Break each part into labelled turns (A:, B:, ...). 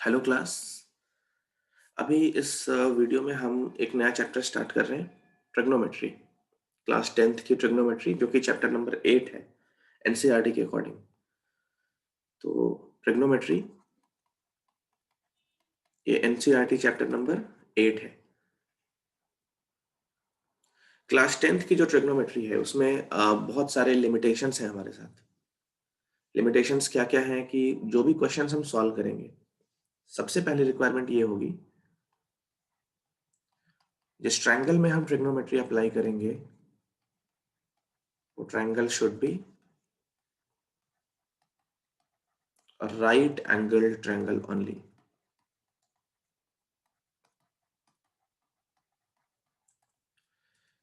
A: Hello class. अभी इस video में हम एक नया चैप्टर स्टार्ट कर रहे हैं, ट्रिग्नोमेट्री। क्लास 10th की ट्रिग्नोमेट्री, जो कि चैप्टर नंबर 8 है एनसीईआरटी के अकॉर्डिंग। तो ट्रिग्नोमेट्री ये एनसीईआरटी चैप्टर नंबर 8 है। क्लास 10th की जो ट्रिग्नोमेट्री है उसमें बहुत सारे लिमिटेशंस हैं हमारे साथ। लिमिटेशंस क्या क्या हैं कि जो भी क्वेश्चंस हम सॉल्व करेंगे, सबसे पहली रिक्वायरमेंट ये होगी, जिस ट्रायंगल में हम ट्रिग्नोमेट्री अप्लाई करेंगे वो triangle should be a right angled triangle only।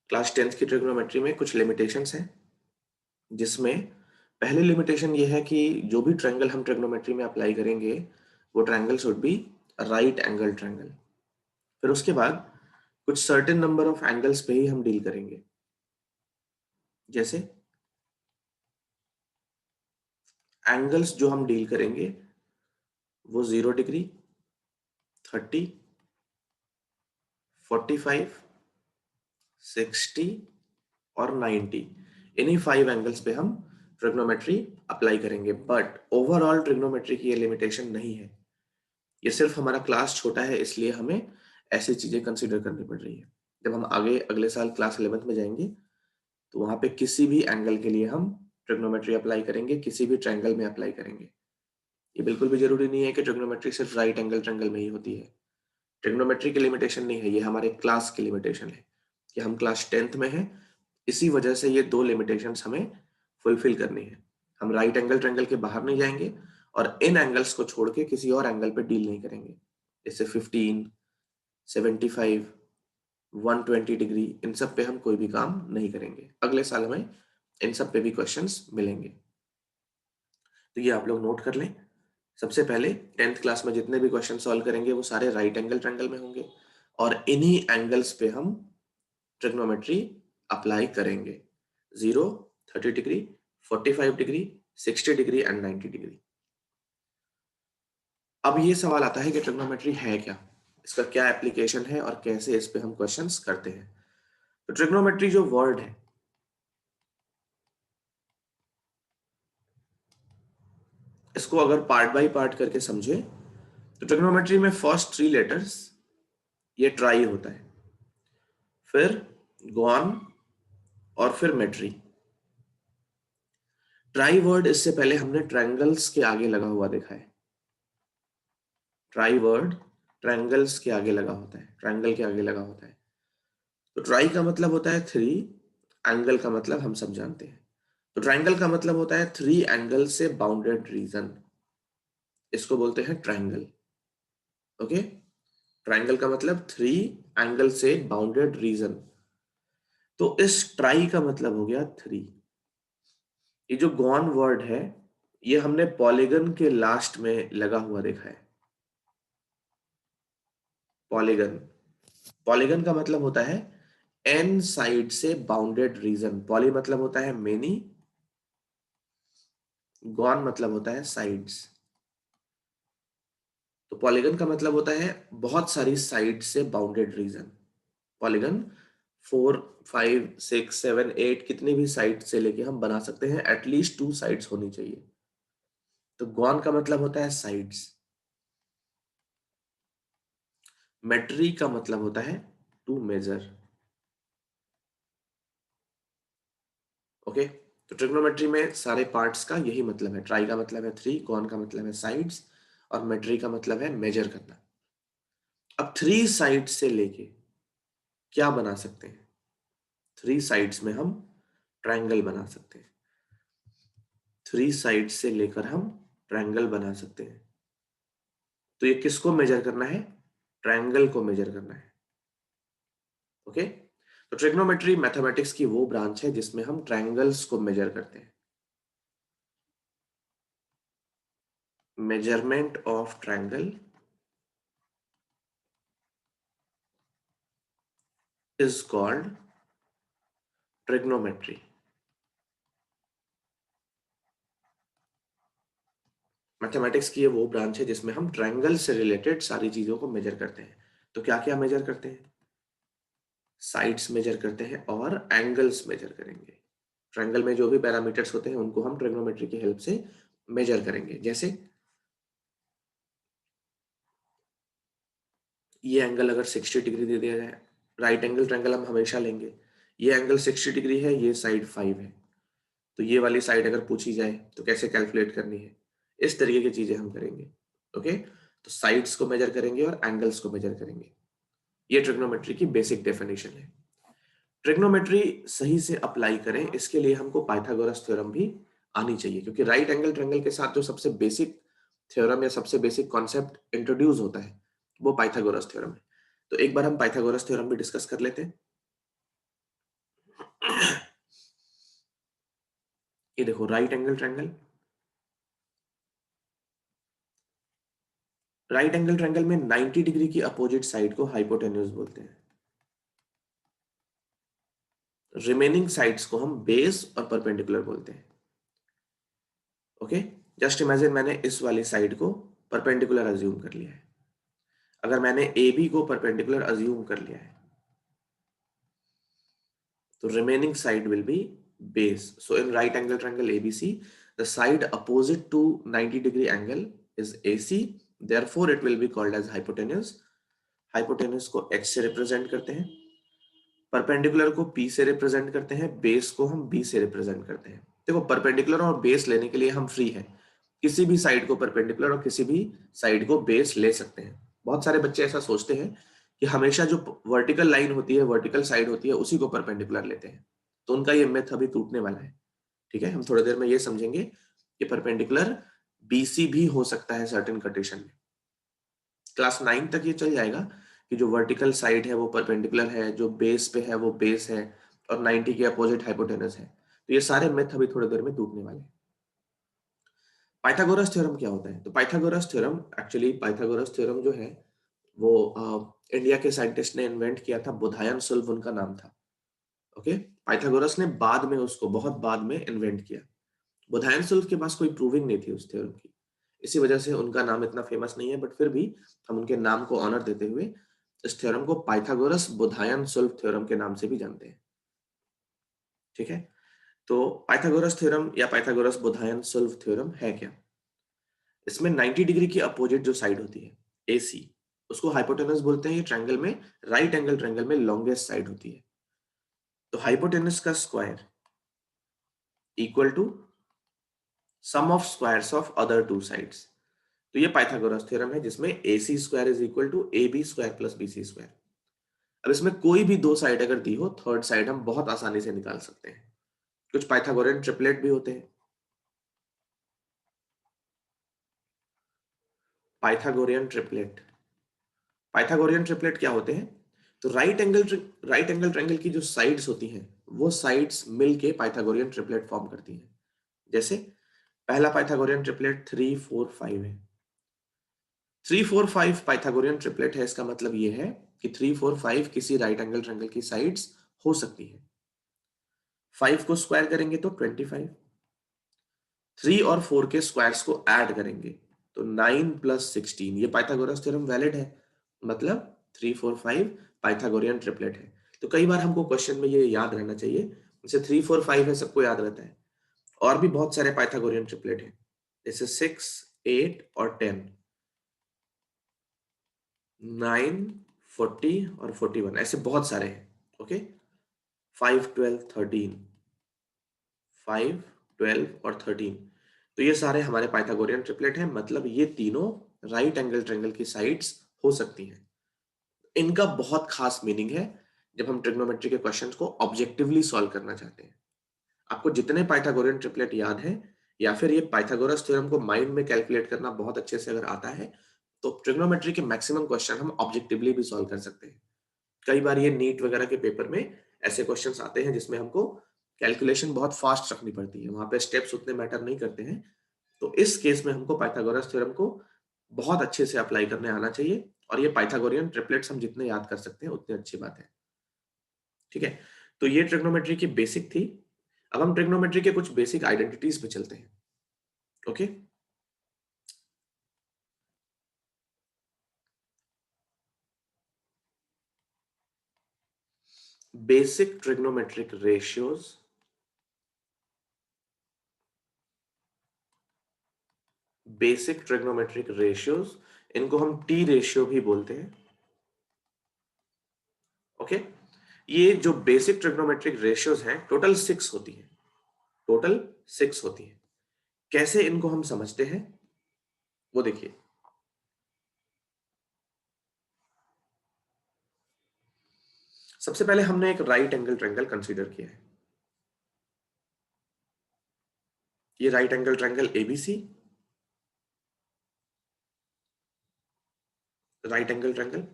A: Class 10th की ट्रिग्नोमेट्री में कुछ लिमिटेशंस हैं, जिसमें पहली लिमिटेशन ये है कि जो भी ट्रायंगल हम ट्रिग्नोमेट्री में अप्लाई करेंगे वो triangle should be right angle triangle. फिर उसके बाद कुछ सर्टेन नंबर ऑफ एंगल्स पे ही हम डील करेंगे, जैसे एंगल्स जो हम डील करेंगे वो 0 डिग्री, 30, 45, 60 और 90, इन्हीं 5 एंगल्स पे हम ट्रिग्नोमेट्री अप्लाई करेंगे। बट ओवरऑल ट्रिग्नोमेट्री की ये लिमिटेशन नहीं है, ये सिर्फ हमारा क्लास छोटा है इसलिए हमें ऐसी चीजें कंसिडर करनी पड़ रही है। जब हम आगे अगले साल क्लास 11th में जाएंगे तो वहां पे किसी भी एंगल के लिए हम ट्रिग्नोमेट्री अप्लाई करेंगे, किसी भी ट्रायंगल में अप्लाई करेंगे। ये बिल्कुल भी जरूरी नहीं है कि ट्रिग्नोमेट्री सिर्फ राइट एंगल ट्रायंगल में ही होती है। ट्रिग्नोमेट्री की लिमिटेशन नहीं है, ये हमारे क्लास की लिमिटेशन है कि हम क्लास 10th में हैं। इसी वजह से ये दो लिमिटेशंस हमें फुलफिल करनी है। हम राइट एंगल ट्रायंगल के बाहर नहीं जाएंगे और इन एंगल्स को छोड़ के किसी और एंगल पे डील नहीं करेंगे, जैसे 15, 75, 120 डिग्री। इन सब पे हम कोई भी काम नहीं करेंगे। अगले साल हमें इन सब पे भी क्वेश्चंस मिलेंगे, तो ये आप लोग नोट कर लें। सबसे पहले 10th क्लास में जितने भी क्वेश्चन सॉल्व करेंगे वो सारे राइट एंगल ट्रायंगल में होंगे और इन्हीं एंगल्स पे हम ट्रिग्नोमेट्री अप्लाई करेंगे। 0, 30 degree, 45 degree, 60 degree and 90 degree. अब ये सवाल आता है कि ट्रिग्नोमेट्री है क्या, इसका क्या एप्लीकेशन है और कैसे इस पे हम क्वेश्चंस करते हैं। तो ट्रिग्नोमेट्री जो वर्ड है, इसको अगर पार्ट बाय पार्ट करके समझे तो ट्रिग्नोमेट्री में फर्स्ट 3 लेटर्स ये ट्राई होता है, फिर गॉन और फिर मेट्री। ट्राई वर्ड इससे पहले हमने ट्रायंगल्स के आगे लगा हुआ देखा है। ट्राई वर्ड ट्रायंगल्स के आगे लगा होता है, ट्रायंगल के आगे लगा होता है। तो ट्राई का मतलब होता है 3, एंगल का मतलब हम सब जानते हैं। तो ट्रायंगल का मतलब होता है 3 एंगल से बाउंडेड रीजन, इसको बोलते हैं ट्रायंगल। ओके, ट्रायंगल का मतलब 3 एंगल से बाउंडेड रीजन। तो इस ट्राई का मतलब हो गया 3। ये जो गॉन वर्ड है ये हमने पॉलीगन के लास्ट में लगा हुआ देखा है। पॉलीगन, पॉलीगन का मतलब होता है एन साइड से बाउंडेड रीजन। पॉली मतलब होता है मेनी, गॉन मतलब होता है साइड्स। तो पॉलीगन का मतलब होता है बहुत सारी साइड से बाउंडेड रीजन। पॉलीगन 4, 5, 6, 7, 8 कितनी भी साइड से लेके हम बना सकते हैं, एटलीस्ट 2 साइड्स होनी चाहिए। तो गॉन का मतलब होता है साइड्स। मेट्री का मतलब होता है टू मेजर। ओके, तो ट्रिग्नोमेट्री में सारे पार्ट्स का यही मतलब है। ट्राई का मतलब है 3, गॉन का मतलब है साइड्स और मेट्री का मतलब है मेजर करना। अब 3 साइड से लेके क्या बना सकते हैं, 3 साइड्स में हम ट्रायंगल बना सकते हैं। 3 साइड से लेकर हम ट्रायंगल बना सकते हैं। तो ये किसको मेजर करना है, ट्रायंगल को मेजर करना है। ओके, तो ट्रिग्नोमेट्री मैथमेटिक्स की वो ब्रांच है जिसमें हम ट्रायंगल्स को मेजर करते हैं। Measurement of triangle is called trigonometry. Mathematics की ये वो ब्रांच है जिसमें हम ट्रायंगल से रिलेटेड सारी चीजों को मेजर करते हैं। तो क्या क्या मेजर करते हैं? साइड्स मेजर करते हैं और एंगल्स मेजर करेंगे। ट्रायंगल में जो भी पैरामीटर्स होते हैं उनको हम ट्रिग्नोमेट्री की हेल्प से मेजर करेंगे। जैसे ये एंगल अगर 60 डिग्री दे दिया जाए, राइट एंगल ट्रायंगल हम हमेशा लेंगे। ये एंगल 60 डिग्री है, ये साइड 5 है, तो ये वाली साइड अगर पूछी जाए तो कैसे कैलकुलेट करनी है, इस तरीके की चीजें हम करेंगे। ओके, तो साइड्स को मेजर करेंगे और एंगल्स को मेजर करेंगे। ये ट्रिग्नोमेट्री की बेसिक डेफिनेशन है। ट्रिग्नोमेट्री सही से अप्लाई करें इसके लिए हमको पाइथागोरस थ्योरम भी आनी चाहिए, क्योंकि राइट एंगल ट्रायंगल के साथ जो सबसे बेसिक थ्योरम या सबसे बेसिक कॉन्सेप्ट इंट्रोड्यूस होता है वो पाइथागोरस थ्योरम है। तो एक बार हम पाइथागोरस थ्योरम भी डिस्कस कर लेते हैं। ये देखो right angle triangle, right angle triangle में 90 डिग्री की अपोजिट साइड को हाइपोटेन्यूज बोलते हैं। रिमेनिंग साइड्स को हम बेस और परपेंडिकुलर बोलते हैं। ओके, जस्ट इमेजिन मैंने इस वाली साइड को परपेंडिकुलर अज्यूम कर लिया है। अगर मैंने ए बी को परपेंडिकुलर अज्यूम कर लिया है तो remaining side will be base. So in right angle triangle ABC, the side opposite to 90-degree angle is AC. Therefore, it will be called as hypotenuse. Hypotenuse को H से represent करते हैं, perpendicular को P से represent करते हैं, base को हम B से रिप्रेजेंट करते हैं। देखो परपेंडिकुलर और बेस लेने के लिए हम फ्री हैं, किसी भी साइड को परपेंडिकुलर और किसी भी साइड को बेस ले सकते हैं। बहुत सारे बच्चे ऐसा सोचते हैं कि हमेशा जो वर्टिकल लाइन होती है, वर्टिकल साइड होती है, उसी को परपेंडिकुलर लेते हैं, तो उनका ये मिथ अभी टूटने वाला है। ठीक है, हम थोड़ी देर में ये समझेंगे कि परपेंडिकुलर बीसी भी हो सकता है सर्टेन कंडीशन में। क्लास 9 तक ये चल जाएगा कि जो वर्टिकल साइड है वो परपेंडिकुलर है, जो बेस पे है वो बेस है, और 90 के अपोजिट हाइपोटेनस है। तो ये सारे मिथ अभी थोड़ी देर में टूटने वाले हैं। पाइथागोरस थ्योरम क्या होता है? तो Pythagoras theorem, actually Pythagoras theorem जो है वो इंडिया के साइंटिस्ट ने इन्वेंट किया था, बुधायन सुल्व उनका नाम था। ओके, पाइथागोरस ने बाद में उसको बहुत बाद में इन्वेंट किया। बुधायन सुल्व के पास कोई प्रूविंग नहीं थी उस थ्योरम की, इसी वजह से उनका नाम इतना फेमस नहीं है, बट फिर भी हम उनके नाम को ऑनर देते हुए इस थ्योरम को पाइथागोरस बुधायन सुल्व थ्योरम के नाम से भी जानते हैं। ठीक है, तो पाइथागोरस थ्योरम या पाइथागोरस बुधायन सुल्व थ्योरम है क्या? इसमें 90 डिग्री की अपोजिट जो साइड होती है AC, उसको हाइपोटेनस बोलते हैं। ये ट्रायंगल में, राइट एंगल ट्रायंगल में लॉन्गेस्ट साइड होती है। तो हाइपोटेनस का square equal to sum of squares of other two sides. तो ये पाइथागोरस थ्योरम है जिसमें AC square is equal to AB square plus BC square. अब इसमें कोई भी दो साइड अगर दी हो, थर्ड साइड हम बहुत आसानी से निकाल सकते हैं। कुछ पाइथागोरियन ट्रिपलेट भी होते हैं। पाइथागोरियन ट्रिपलेट, पाइथागोरियन ट्रिपलेट क्या होते हैं? तो राइट एंगल ट्रायंगल की जो साइड्स होती हैं वो साइड्स मिलके पाइथागोरियन ट्रिपलेट फॉर्म करती हैं। जैसे पहला पाइथागोरियन ट्रिपलेट 3 4 5 है। 3 4 5 पाइथागोरियन ट्रिपलेट है, इसका मतलब ये है कि 3 4 5 किसी राइट एंगल ट्रायंगल की साइड्स हो सकती है। 5 को स्क्वायर करेंगे तो 25, 3 और 4 के स्क्वायर्स को ऐड करेंगे तो 9 प्लस 16। ये पाइथागोरस थ्योरम वैलिड है, मतलब 3 4 5 पाइथागोरियन ट्रिपलेट है। तो कई बार हमको क्वेश्चन में ये याद रहना चाहिए, जैसे 3 4 5 है, सबको याद रहता है। और भी बहुत सारे पाइथागोरियन ट्रिपलेट हैं, जैसे 6 8 और 10, 9 40 और 41, ऐसे बहुत सारे हैं। ओके, 5 12 13, 5 12 और 13, तो ये सारे हमारे पाइथागोरियन ट्रिपलेट हैं, मतलब ये तीनों राइट एंगल ट्रायंगल की साइड्स हो सकती हैं। इनका बहुत खास मीनिंग है जब हम ट्रिग्नोमेट्री के क्वेश्चंस को ऑब्जेक्टिवली सॉल्व करना चाहते हैं। आपको जितने पाइथागोरियन ट्रिपलेट याद है या फिर ये पाइथागोरस थ्योरम को माइंड में कैलकुलेट करना बहुत अच्छे से अगर आता है, तो ट्रिग्नोमेट्री के मैक्सिमम क्वेश्चन हम ऑब्जेक्टिवली भी सॉल्व कर सकते हैं। कई बार ये नीट वगैरह के पेपर में ऐसे क्वेश्चंस आते हैं जिसमें हमको कैलकुलेशन बहुत फास्ट रखनी पड़ती है, वहां पे स्टेप्स उतने मैटर नहीं करते हैं। तो इस केस में हमको पाइथागोरस थ्योरम को बहुत अच्छे से अप्लाई करने आना चाहिए, और ये पाइथागोरियन ट्रिपलेट्स हम जितने याद कर सकते हैं उतनी अच्छी बात है। ठीक है, तो ये ट्रिग्नोमेट्री की बेसिक थी। अब हम ट्रिग्नोमेट्री के कुछ बेसिक आइडेंटिटीज पे चलते हैं। Okay, basic trigonometric ratios, basic trigonometric ratios, इनको हम टी रेशियो भी बोलते हैं। ओके, ये जो बेसिक ट्रिग्नोमेट्रिक रेशियोज हैं टोटल 6 होती है, टोटल 6 होती है। कैसे इनको हम समझते हैं वो देखिए। सबसे पहले हमने एक राइट एंगल ट्रायंगल कंसीडर किया है। ये right angle triangle ABC, right angle triangle.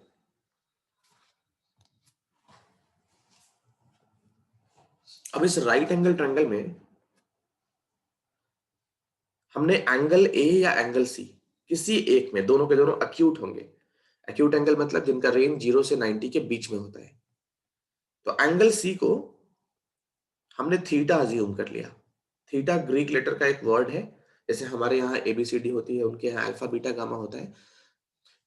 A: अब इस राइट एंगल ट्रायंगल में हमने एंगल ए या एंगल सी, किसी एक में, दोनों के दोनों अक्यूट होंगे। अक्यूट एंगल मतलब जिनका रेंज 0 से 90 के बीच में होता है। तो एंगल सी को हमने थीटा अज्यूम कर लिया। थीटा ग्रीक लेटर का एक वर्ड है, जैसे हमारे यहाँ एबीसीडी होती है, उनके यहाँ अल्फा बीटा गामा होता है।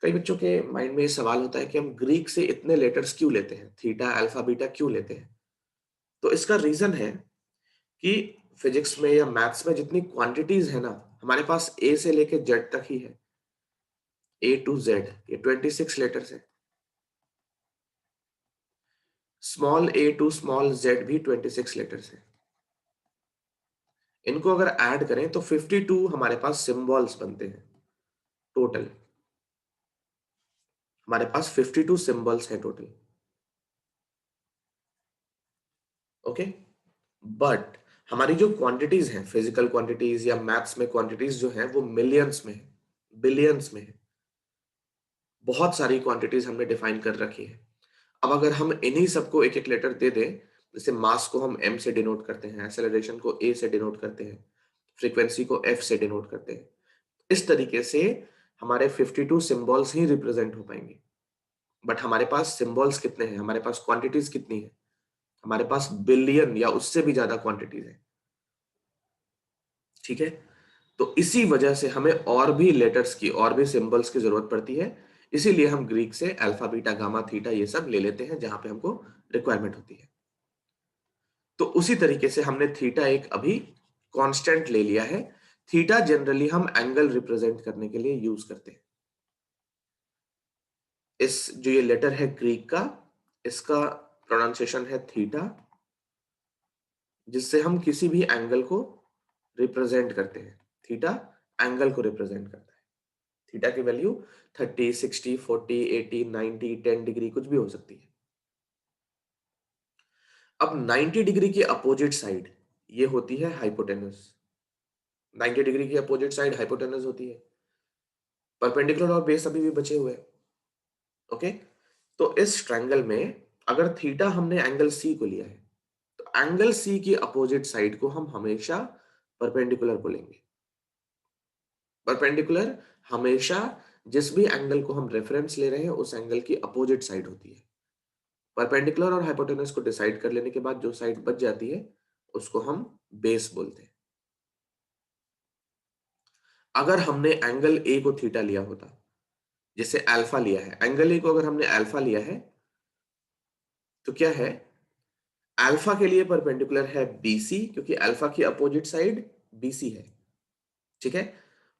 A: कई बच्चों के माइंड में ये सवाल होता है कि हम ग्रीक से इतने लेटर्स क्यों लेते हैं, थीटा अल्फा बीटा क्यों लेते हैं। तो इसका रीजन है कि फिजिक्स में या मैथ्स में जितनी क्वांटिटीज है ना, हमारे पास ए से लेके जेड तक ही है। ए टू जेड ये 26 लेटर्स है। Small a to small z भी 26 लेटर्स है। इनको अगर ऐड करें तो 52 हमारे पास सिंबल्स बनते हैं टोटल। हमारे पास 52 सिंबल्स है टोटल। ओके, बट हमारी जो क्वांटिटीज हैं, फिजिकल क्वांटिटीज या मैथ्स में क्वांटिटीज जो है वो मिलियंस में है, बिलियंस में है। बहुत सारी क्वांटिटीज हमने डिफाइन कर रखी है। अब अगर हम इन्हीं सबको एक एक लेटर दे दें, जैसे मास को हम m से डिनोट करते हैं, एक्सेलरेशन को a से डिनोट करते हैं, फ्रीक्वेंसी को f से डिनोट करते हैं, इस तरीके से हमारे 52 सिंबल्स ही रिप्रेजेंट हो पाएंगे। बट हमारे पास सिंबल्स कितने हैं, हमारे पास क्वांटिटीज कितनी है, हमारे पास बिलियन या उससे भी ज्यादा क्वांटिटीज है। ठीक है, तो इसी वजह से हमें और भी लेटर्स की, और भी सिंबल्स की जरूरत पड़ती है। इसीलिए हम ग्रीक से अल्फा बीटा गामा थीटा ये सब ले लेते हैं जहां पे हमको रिक्वायरमेंट होती है। तो उसी तरीके से हमने थीटा एक अभी कांस्टेंट ले लिया है। थीटा जनरली हम एंगल रिप्रेजेंट करने के लिए यूज करते हैं। इस जो ये लेटर है ग्रीक का, इसका प्रोनाउंसिएशन है थीटा, जिससे हम किसी भी एंगल को रिप्रेजेंट करते हैं। थीटा एंगल को रिप्रेजेंट करता है। थीटा की वैल्यू 30, 60, 40, 80, 90, 10 डिग्री कुछ भी हो सकती है। अब 90 डिग्री की अपोजिट साइड ये होती है हाइपोटेनस। 90 डिग्री की अपोजिट साइड हाइपोटेनस होती है। परपेंडिकुलर और बेस अभी भी बचे हुए हैं। ओके, तो इस ट्रायंगल में अगर थीटा हमने एंगल सी को लिया है, तो एंगल सी की अपोजिट साइड को हम हमेशा परपेंडिकुलर बोलेंगे। परपेंडिकुलर हमेशा जिस भी एंगल को हम रेफरेंस ले रहे हैं उस एंगल की अपोजिट साइड होती है। परपेंडिकुलर और हाइपोटेनस को डिसाइड कर लेने के बाद जो साइड बच जाती है उसको हम बेस बोलते हैं। अगर हमने एंगल ए को थीटा लिया होता, जैसे अल्फा लिया है, एंगल ए को अगर हमने अल्फा लिया है, तो क्या है, अल्फा के लिए परपेंडिकुलर है बीसी, क्योंकि अल्फा की अपोजिट साइड बीसी है। ठीक है,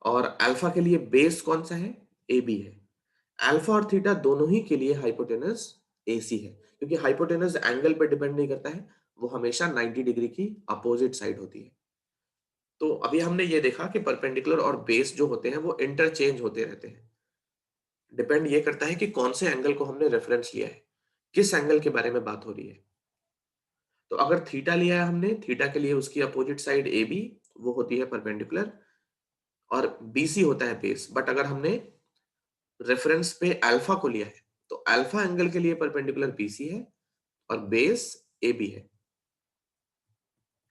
A: और अल्फा के लिए बेस कौन सा है, ए बी है। अल्फा और थीटा दोनों ही के लिए हाइपोटेनस एसी है, क्योंकि हाइपोटेनस एंगल पर डिपेंड नहीं करता है, वो हमेशा 90 डिग्री की अपोजिट साइड होती है। तो अभी हमने ये देखा कि परपेंडिकुलर और बेस जो होते हैं वो इंटरचेंज होते रहते हैं। डिपेंड ये करता है कि कौन से एंगल को हमने रेफरेंस लिया है, किस एंगल के बारे में बात हो रही है। तो अगर थीटा लिया है हमने, थीटा के लिए उसकी अपोजिट साइड ए बी, वो होती है परपेंडिकुलर, और बीसी होता है बेस। बट अगर हमने रेफरेंस पे अल्फा को लिया है, तो अल्फा एंगल के लिए परपेंडिकुलर बीसी है और बेस ए बी है।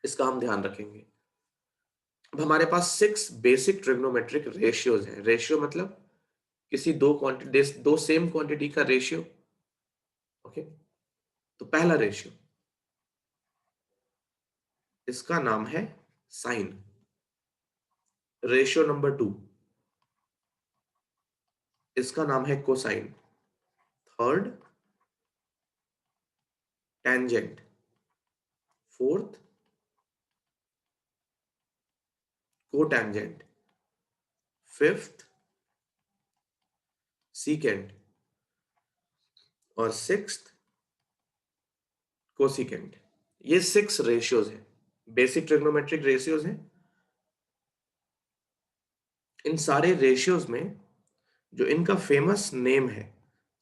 A: इसका हम ध्यान रखेंगे। अब हमारे पास 6 बेसिक ट्रिग्नोमेट्रिक रेशियोज हैं। रेशियो मतलब किसी दो क्वांटिटी, दो सेम क्वांटिटी का रेशियो। ओके, तो पहला रेशियो, इसका नाम है साइन। रेशियो नंबर 2, इसका नाम है cosine. Third tangent, fourth cotangent, fifth secant और सिक्स्थ कोसिकेंट। ये 6 रेशियोज हैं, बेसिक ट्रिग्नोमेट्रिक रेशियोज हैं। इन सारे रेशियोज में जो इनका फेमस नेम है,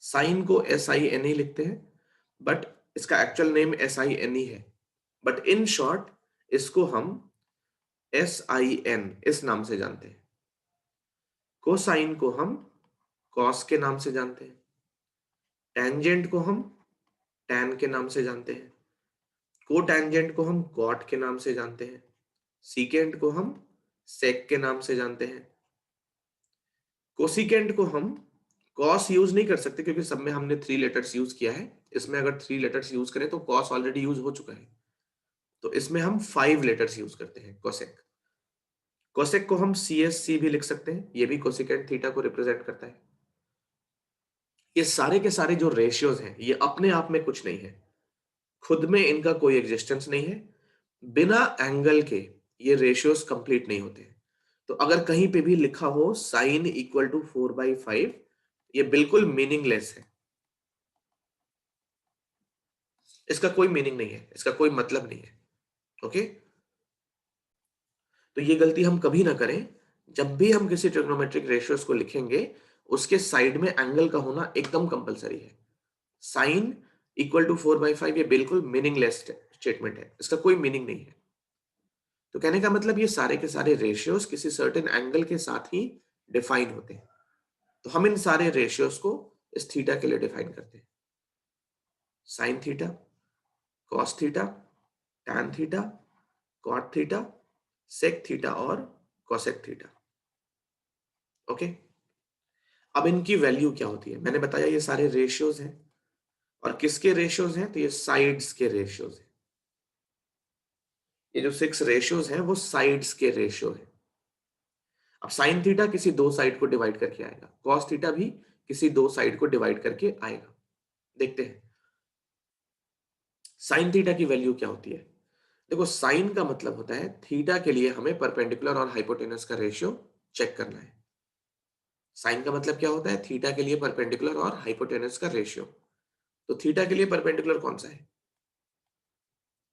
A: साइन को SINE लिखते हैं, बट इसका एक्चुअल नेम SINE है, बट इन शॉर्ट इसको हम SIN इस नाम से जानते हैं। कोसाइन को हम कॉस के नाम से जानते हैं, टेंजेंट को हम टैन के नाम से जानते हैं, कोटेंजेंट को हम कॉट के नाम से जानते हैं, सीकेंट को हम सेक के नाम से जानते हैं, कोसिकेंट को हम कॉस यूज नहीं कर सकते क्योंकि सब में हमने 3 लेटर्स यूज किया है। इसमें अगर 3 लेटर्स यूज करें तो कॉस ऑलरेडी यूज हो चुका है, तो इसमें हम 5 लेटर्स यूज करते हैं, कोसेक। कोसेक को हम CSC भी लिख सकते हैं, ये भी कोसिकेंट थीटा को रिप्रेजेंट करता है। ये सारे के सारे जो रेशियोज हैं ये अपने आप में कुछ नहीं है, खुद में इनका कोई एग्जिस्टेंस नहीं है। बिना एंगल के ये रेशियोज कंप्लीट नहीं होते। तो अगर कहीं पे भी लिखा हो साइन इक्वल टू 4/5, ये बिल्कुल मीनिंगलेस है, इसका कोई मीनिंग नहीं है, इसका कोई मतलब नहीं है। ओके, तो ये गलती हम कभी ना करें। जब भी हम किसी ट्रिग्नोमेट्रिक रेशियोज को लिखेंगे उसके साइड में एंगल का होना एकदम कंपलसरी है। साइन इक्वल टू 4/5 ये बिल्कुल मीनिंगलेस स्टेटमेंट है, इसका कोई मीनिंग नहीं है। तो कहने का मतलब ये सारे के सारे रेशियोज किसी सर्टेन एंगल के साथ ही डिफाइन होते हैं। तो हम इन सारे रेशियोज को इस थीटा के लिए डिफाइन करते हैं, sine theta, cos theta, tan theta, cot theta, sec theta और कोसेक थीटा। ओके, अब इनकी वैल्यू क्या होती है? मैंने बताया ये सारे रेशियोज हैं, और किसके रेशियोज हैं? तो ये साइड्स के रेशियोज हैं। ये जो 6 रेशियोज हैं वो साइड्स के रेशियो हैं। अब साइन थीटा किसी 2 साइड को डिवाइड करके आएगा, कॉस थीटा भी किसी 2 साइड को डिवाइड करके आएगा। देखते हैं साइन थीटा की वैल्यू क्या होती है। देखो, साइन का मतलब होता है थीटा के लिए हमें परपेंडिकुलर और हाइपोटेनस का रेशियो चेक करना है। साइन का मतलब क्या होता है? थीटा के लिए परपेंडिकुलर और हाइपोटेनस का रेशियो। तो थीटा के लिए परपेंडिकुलर कौन सा है?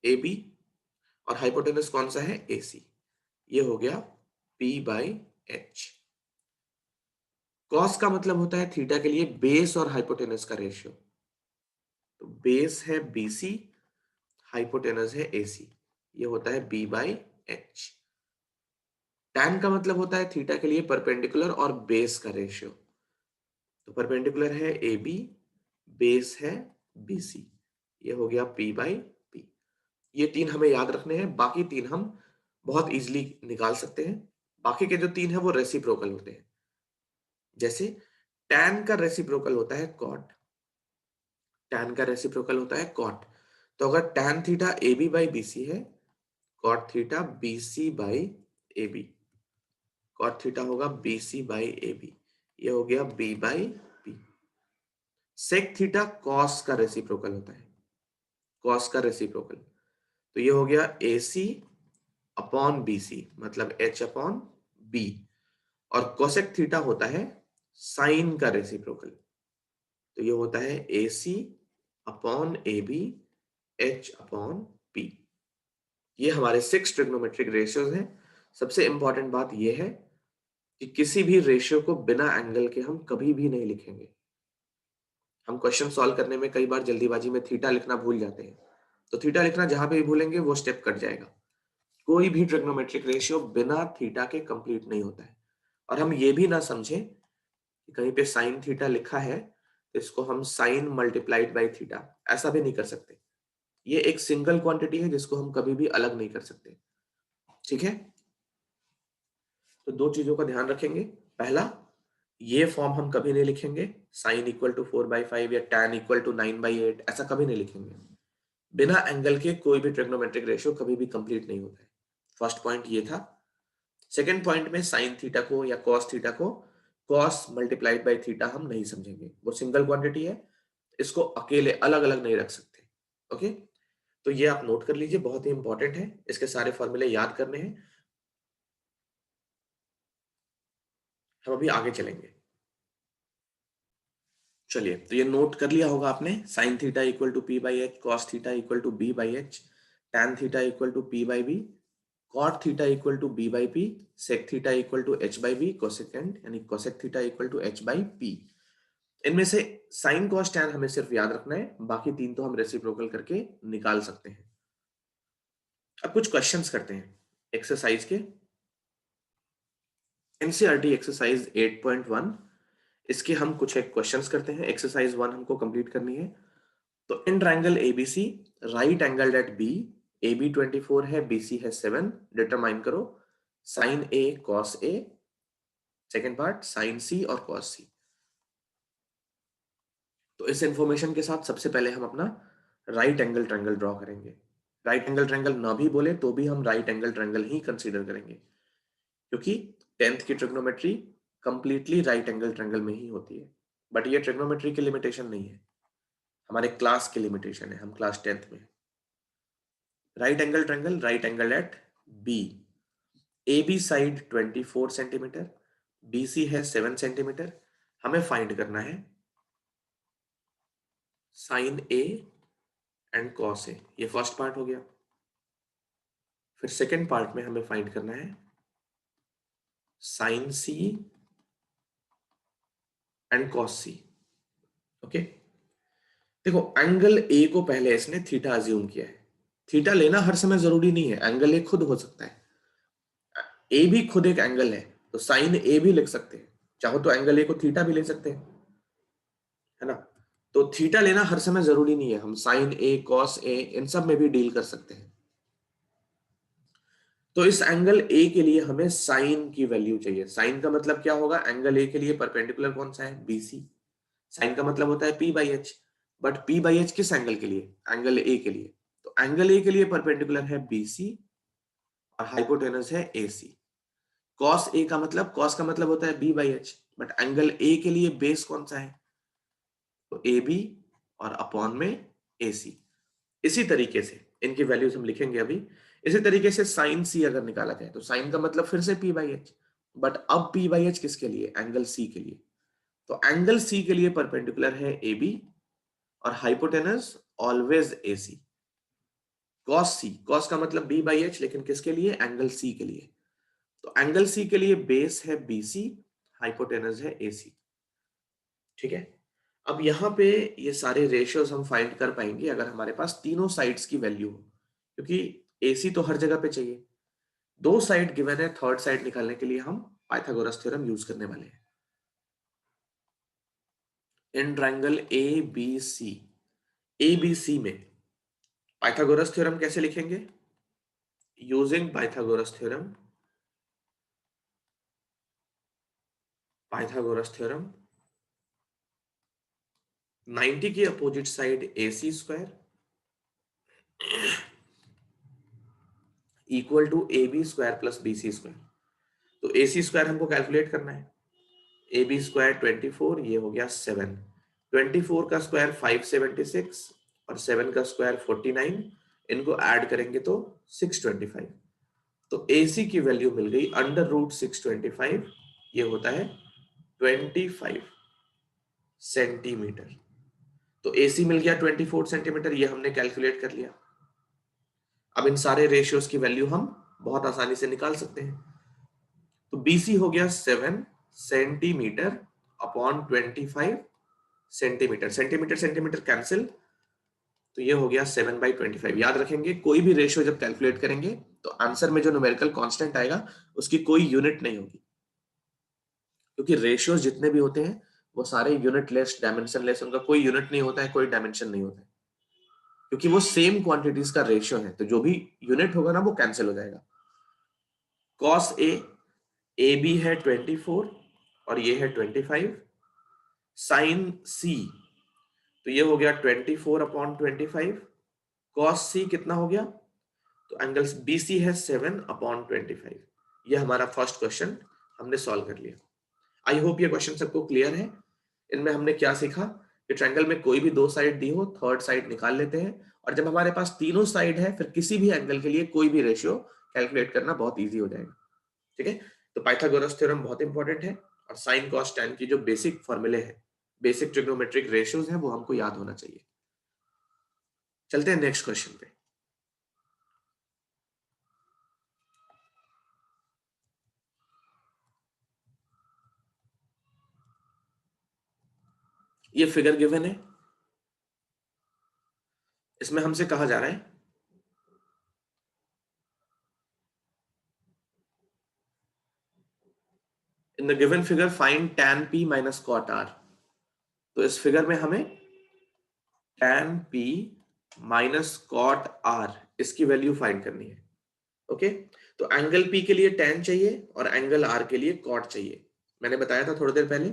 A: AB। और हाइपोटेनस कौन सा है? AC। ये हो गया P/H। कॉस का मतलब होता है थीटा के लिए बेस और हाइपोटेनस का रेशियो। तो बेस है BC, हाइपोटेनस है AC, ये होता है B/H। टैन का मतलब होता है थीटा के लिए परपेंडिकुलर और बेस का रेशियो। तो परपेंडिकुलर है AB, बेस है BC, ये हो गया P/P। ये 3 हमें याद रखने हैं, बाकी 3 हम बहुत इजीली निकाल सकते हैं। बाकी के जो 3 है वो रेसिप्रोकल होते हैं। जैसे टैन का रेसिप्रोकल होता है कॉट, टैन का रेसिप्रोकल होता है कॉट। तो अगर टैन थीटा AB/BC है, cot theta BC/AB, cot theta होगा BC/AB, ये हो गया B/P। सेक थीटा कॉस का रेसिप्रोकल होता है, कॉस का रेसिप्रोकल, तो ये हो गया AC/BC, मतलब H/B। और कोसेक थीटा होता है साइन का रेसिप्रोकल, तो ये होता है AC/AB H/P। ये हमारे 6 ट्रिग्नोमेट्रिक रेशियोज हैं। सबसे इंपॉर्टेंट बात यह है कि किसी भी रेशियो को बिना एंगल के हम कभी भी नहीं लिखेंगे। हम क्वेश्चन सॉल्व करने में कई बार जल्दीबाजी में थीटा लिखना भूल जाते हैं, तो थीटा लिखना जहां पे भी भूलेंगे वो स्टेप कट जाएगा। कोई भी ट्रिग्नोमेट्रिक रेशियो बिना थीटा के कंप्लीट नहीं होता है। और हम ये भी ना समझें कि कहीं पे साइन थीटा लिखा है तो इसको हम साइन मल्टीप्लाइड बाई थीटा, ऐसा भी नहीं कर सकते। ये एक सिंगल क्वांटिटी है जिसको हम कभी भी अलग नहीं कर सकते। ठीक है, तो 2 चीजों का ध्यान रखेंगे। पहला, ये फॉर्म हम कभी नहीं लिखेंगे, साइन इक्वल टू 4/5 या टैन इक्वल टू 9/8, ऐसा कभी नहीं लिखेंगे। बिना एंगल के कोई भी ट्रिग्नोमेट्रिक रेशियो कभी भी कंप्लीट नहीं होता है। फर्स्ट पॉइंट ये था। सेकेंड पॉइंट में साइन थीटा को या कॉस थीटा को कॉस मल्टीप्लाइड बाई थीटा हम नहीं समझेंगे, वो सिंगल क्वांटिटी है, इसको अकेले अलग अलग नहीं रख सकते। ओके, तो ये आप नोट कर लीजिए, बहुत ही इंपॉर्टेंट है, इसके सारे फॉर्मूले याद करने हैं। हम अभी आगे चलेंगे। चलिए, तो ये नोट कर लिया होगा आपने, sine theta equal to P by H, cos theta equal to B by H, tan theta equal to P by B, cot theta equal to B by P, sec theta equal to H by B, cosecant यानी cosec theta equal to H by P. इनमें से sign cos tan हमें सिर्फ याद रखना है, बाकी तीन तो हम रेसिप्रोकल करके निकाल सकते हैं। अब कुछ क्वेश्चंस करते हैं एक्सरसाइज के। एनसीईआरटी एक्सरसाइज 8.1, इसके हम कुछ एक क्वेश्चंस करते हैं। एक्सरसाइज 1 हमको कंप्लीट करनी है। तो in triangle ABC, right angle at B, A B 24 है, बीसी है 7, डिटरमाइन करो sine A cos A, second part sine C और कॉस सी। तो इस इंफॉर्मेशन के साथ सबसे पहले हम अपना राइट एंगल ट्रायंगल ड्रॉ करेंगे। राइट एंगल ट्रायंगल ना भी बोले तो भी हम राइट एंगल ट्रायंगल ही कंसीडर करेंगे, क्योंकि 10th की trigonometry completely right angle triangle में ही होती है। बट ये ट्रिग्नोमेट्री की लिमिटेशन नहीं है, हमारे क्लास की लिमिटेशन है, हम क्लास 10th में। Right angle triangle, right angle at B, A B side 24 centimetre, B C है 7 सेंटीमीटर। हमें फाइंड करना है sine A and cos A, ये फर्स्ट पार्ट हो गया। फिर सेकेंड पार्ट में हमें फाइंड करना है sine C and cos C. Okay, देखो एंगल ए को पहले इसने थीटा अज्यूम किया है। थीटा लेना हर समय जरूरी नहीं है, एंगल ए खुद हो सकता है। ए भी खुद एक एंगल है, तो साइन ए भी लिख सकते हैं, चाहो तो एंगल ए को थीटा भी ले सकते हैं, है ना। तो थीटा लेना हर समय जरूरी नहीं है, हम साइन ए कॉस ए इन सब में भी डील कर सकते हैं। तो इस एंगल ए के लिए हमें साइन की वैल्यू चाहिए। साइन का मतलब क्या होगा, एंगल ए के लिए परपेंडिकुलर कौन सा है, बीसी। साइन का मतलब होता है P by H, but P by H किस एंगल के लिए, एंगल ए के लिए। तो एंगल ए के लिए परपेंडिकुलर है बीसी और हाइपोटेनस है एसी। कॉस ए का मतलब, कॉस का मतलब होता है B by H, but angle A के लिए बेस कौन सा है, तो ए बी और अपॉन में ए सी। इसी तरीके से इनकी वैल्यूज हम लिखेंगे अभी। इसी तरीके से साइन सी अगर निकाला जाए तो साइन का मतलब फिर से पी बाई एच, बट अब पी बाई एच किसके लिए, एंगल सी के लिए। तो एंगल सी के लिए परपेंडिकुलर है ए बी और hypotenuse always A C. Cos C, cos का मतलब बी बाई एच, लेकिन किसके लिए, एंगल सी के लिए। तो एंगल सी के लिए बेस है बी सी, हाइपोटेनस है ए सी। ठीक है, अब यहाँ पे ये सारे रेशियोज हम फाइंड कर पाएंगे अगर हमारे पास तीनों साइड्स की वैल्यू हो, क्योंकि एसी तो हर जगह पे चाहिए। दो साइड गिवन है, थर्ड साइड निकालने के लिए हम पाइथागोरस थ्योरम यूज करने वाले हैं। In triangle A B C, A B C में पाइथागोरस थ्योरम कैसे लिखेंगे, using Pythagoras theorem. Pythagoras theorem, 90 की opposite side A C square equal to A B square plus B C square. तो A C square हमको calculate करना है, A B square 24, ये हो गया 7, 24 का स्क्वायर 576 और 7 का स्क्वायर 49, इनको ऐड करेंगे तो 625। तो ए सी की वैल्यू मिल गई अंडर रूट 625, ये होता है 25 सेंटीमीटर। तो ए सी मिल गया 24 सेंटीमीटर, ये हमने कैलकुलेट कर लिया। अब इन सारे रेशियोज की वैल्यू हम बहुत आसानी से निकाल सकते हैं। तो बीसी हो गया 7 centimetre upon 25 centimetre, centimetre centimetre cancel, तो ये हो गया 7/25। याद रखेंगे कोई भी रेशियो जब कैलकुलेट करेंगे तो आंसर में जो न्यूमेरिकल कांस्टेंट आएगा उसकी कोई यूनिट नहीं होगी, क्योंकि रेशियोज जितने भी होते हैं वो सारे यूनिट लेस, डायमेंशन लेस, उनका कोई यूनिट नहीं होता है, कोई डायमेंशन नहीं होता है, क्योंकि वो सेम क्वांटिटीज का रेशियो है, तो जो भी यूनिट होगा ना वो कैंसिल हो जाएगा। कॉस ए बी है 24 और ये है 25, साइन सी, तो ये हो गया 24/25, कॉस सी कितना हो गया, तो एंगल बी सी है 7/25। ये हमारा फर्स्ट क्वेश्चन हमने सॉल्व कर लिया। आई होप ये क्वेश्चन सबको क्लियर है। इनमें हमने क्या सीखा कि ट्रायंगल में कोई भी दो साइड दी हो, थर्ड साइड निकाल लेते हैं और जब हमारे पास तीनों साइड है फिर किसी भी एंगल के लिए कोई भी रेशियो कैलकुलेट करना बहुत इजी हो जाएगा। ठीक है, तो पाइथागोरस थ्योरम बहुत इंपॉर्टेंट है और साइन कॉस टैन की जो बेसिक फॉर्मूले हैं, बेसिक ट्रिग्नोमेट्रिक रेशियोज हैं, वो हमको याद होना चाहिए। चलते हैं नेक्स्ट क्वेश्चन पे। ये फिगर गिवन है, इसमें हमसे कहा जा रहा है in the given figure find tan p minus cot r। तो इस फिगर में हमें tan p minus cot r इसकी वैल्यू फाइंड करनी है। ओके, तो एंगल p के लिए tan चाहिए और एंगल r के लिए cot चाहिए। मैंने बताया था थोड़ी देर पहले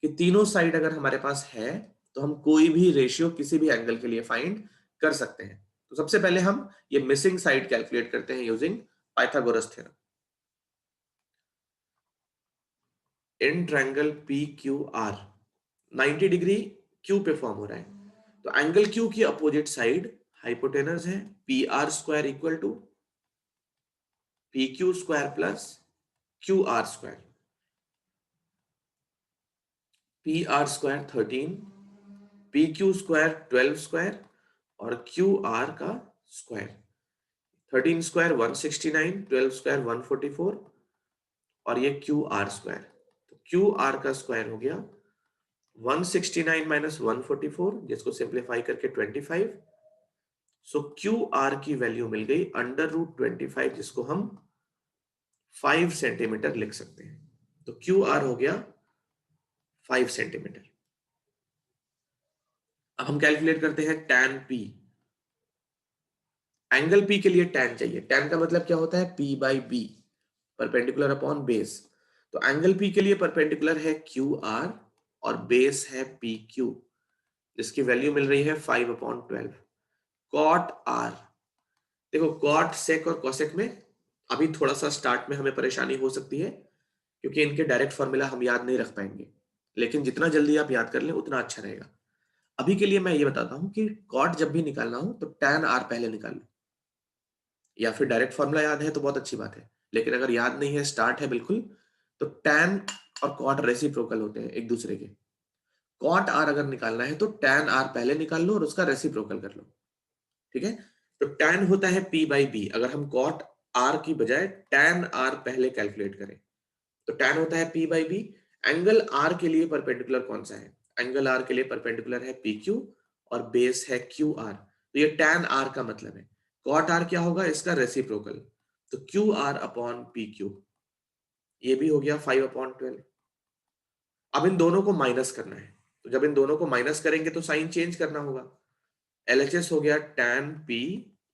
A: कि तीनों साइड अगर हमारे पास है तो हम कोई भी रेशियो किसी भी एंगल के लिए फाइंड कर सकते हैं। तो सबसे पहले हम ये मिसिंग साइड कैलकुलेट करते हैं using Pythagoras theorem. In triangle P Q R 90 degree Q पे फॉर्म हो रहा है, तो एंगल क्यू की अपोजिट साइड हाइपोटेनस है P R square equal to P Q square plus Q R square. P R square 13, P Q square 12 square और Q R का square. 13 square 169, 12 square 144 और ये क्यू आर स्क्वायर। तो Q R का square हो गया 169 minus 144, जिसको simplify करके 25। सो क्यू आर की वैल्यू मिल गई √25, जिसको हम 5 सेंटीमीटर लिख सकते हैं। तो क्यू आर हो गया 5 सेंटीमीटर। अब हम कैलकुलेट करते हैं tan p। एंगल p के लिए tan चाहिए। tan का मतलब क्या होता है, p by b, perpendicular upon base. तो एंगल p के लिए परपेंडिकुलर है क्यू आर और बेस है पी क्यू, जिसकी वैल्यू मिल रही है 5/12। कॉट आर, देखो कॉट सेक और कॉसेक में अभी थोड़ा सा स्टार्ट में हमें परेशानी हो सकती है क्योंकि इनके डायरेक्ट फॉर्मूला हम याद नहीं रख पाएंगे, लेकिन जितना जल्दी आप याद कर लें उतना अच्छा रहेगा। अभी के लिए मैं ये बताता हूं कि कॉट जब भी निकालना हो तो tan r पहले निकाल लो, या फिर डायरेक्ट फॉर्मूला याद है तो बहुत अच्छी बात है, लेकिन अगर याद नहीं है, स्टार्ट है बिल्कुल, तो tan और कॉट रेसिप्रोकल होते हैं एक दूसरे के। कॉट r अगर निकालना है तो tan r पहले निकाल लो और उसका रेसिप्रोकल कर लो। ठीक है, तो tan होता है p बाई बी। अगर हम cot r की बजाय tan r पहले कैलकुलेट करें तो tan होता है p by B. Angle r के लिए परपेंडिकुलर कौन सा है, एंगल r के लिए परपेंडिकुलर है पी क्यू और बेस है क्यू आर। तो ये tan r का मतलब है। cot r क्या होगा, इसका रेसिप्रोकल, तो Q are upon P Q. ये भी हो गया 5/12। अब इन दोनों को माइनस करना है, तो जब इन दोनों को माइनस करेंगे तो साइन चेंज करना होगा। LHS हो गया tan p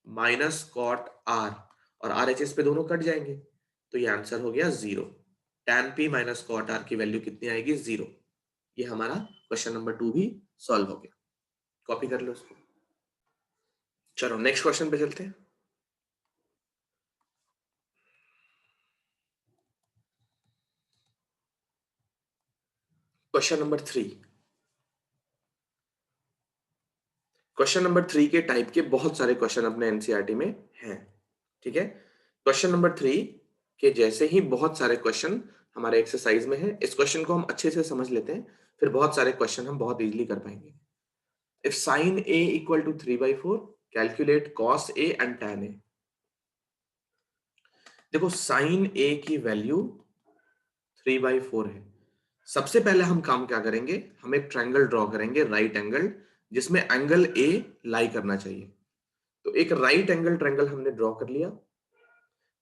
A: minus cot r और RHS पे दोनों कट जाएंगे, तो ये आंसर हो गया 0। tan p minus cot r की वैल्यू कितनी आएगी, 0। ये हमारा क्वेश्चन नंबर 2 भी सॉल्व हो गया। कॉपी कर लो इसको। चलो नेक्स्ट क्वेश्चन पे चलते हैं। Question number 3। क्वेश्चन नंबर 3 के टाइप के बहुत सारे क्वेश्चन अपने एनसीईआरटी में हैं। ठीक है, क्वेश्चन नंबर 3 के जैसे ही बहुत सारे क्वेश्चन हमारे एक्सरसाइज में है। इस क्वेश्चन को हम अच्छे से समझ लेते हैं, फिर बहुत सारे क्वेश्चन हम बहुत इजीली कर पाएंगे। If sin a equal to 3/4, calculate cos a and tan a। देखो sin a की वैल्यू 3/4 है। सबसे पहले हम काम क्या करेंगे, हम एक ट्रायंगल ड्रॉ करेंगे, राइट एंगल, जिसमें एंगल a लाई करना चाहिए। तो एक राइट एंगल ट्रायंगल हमने ड्रॉ कर लिया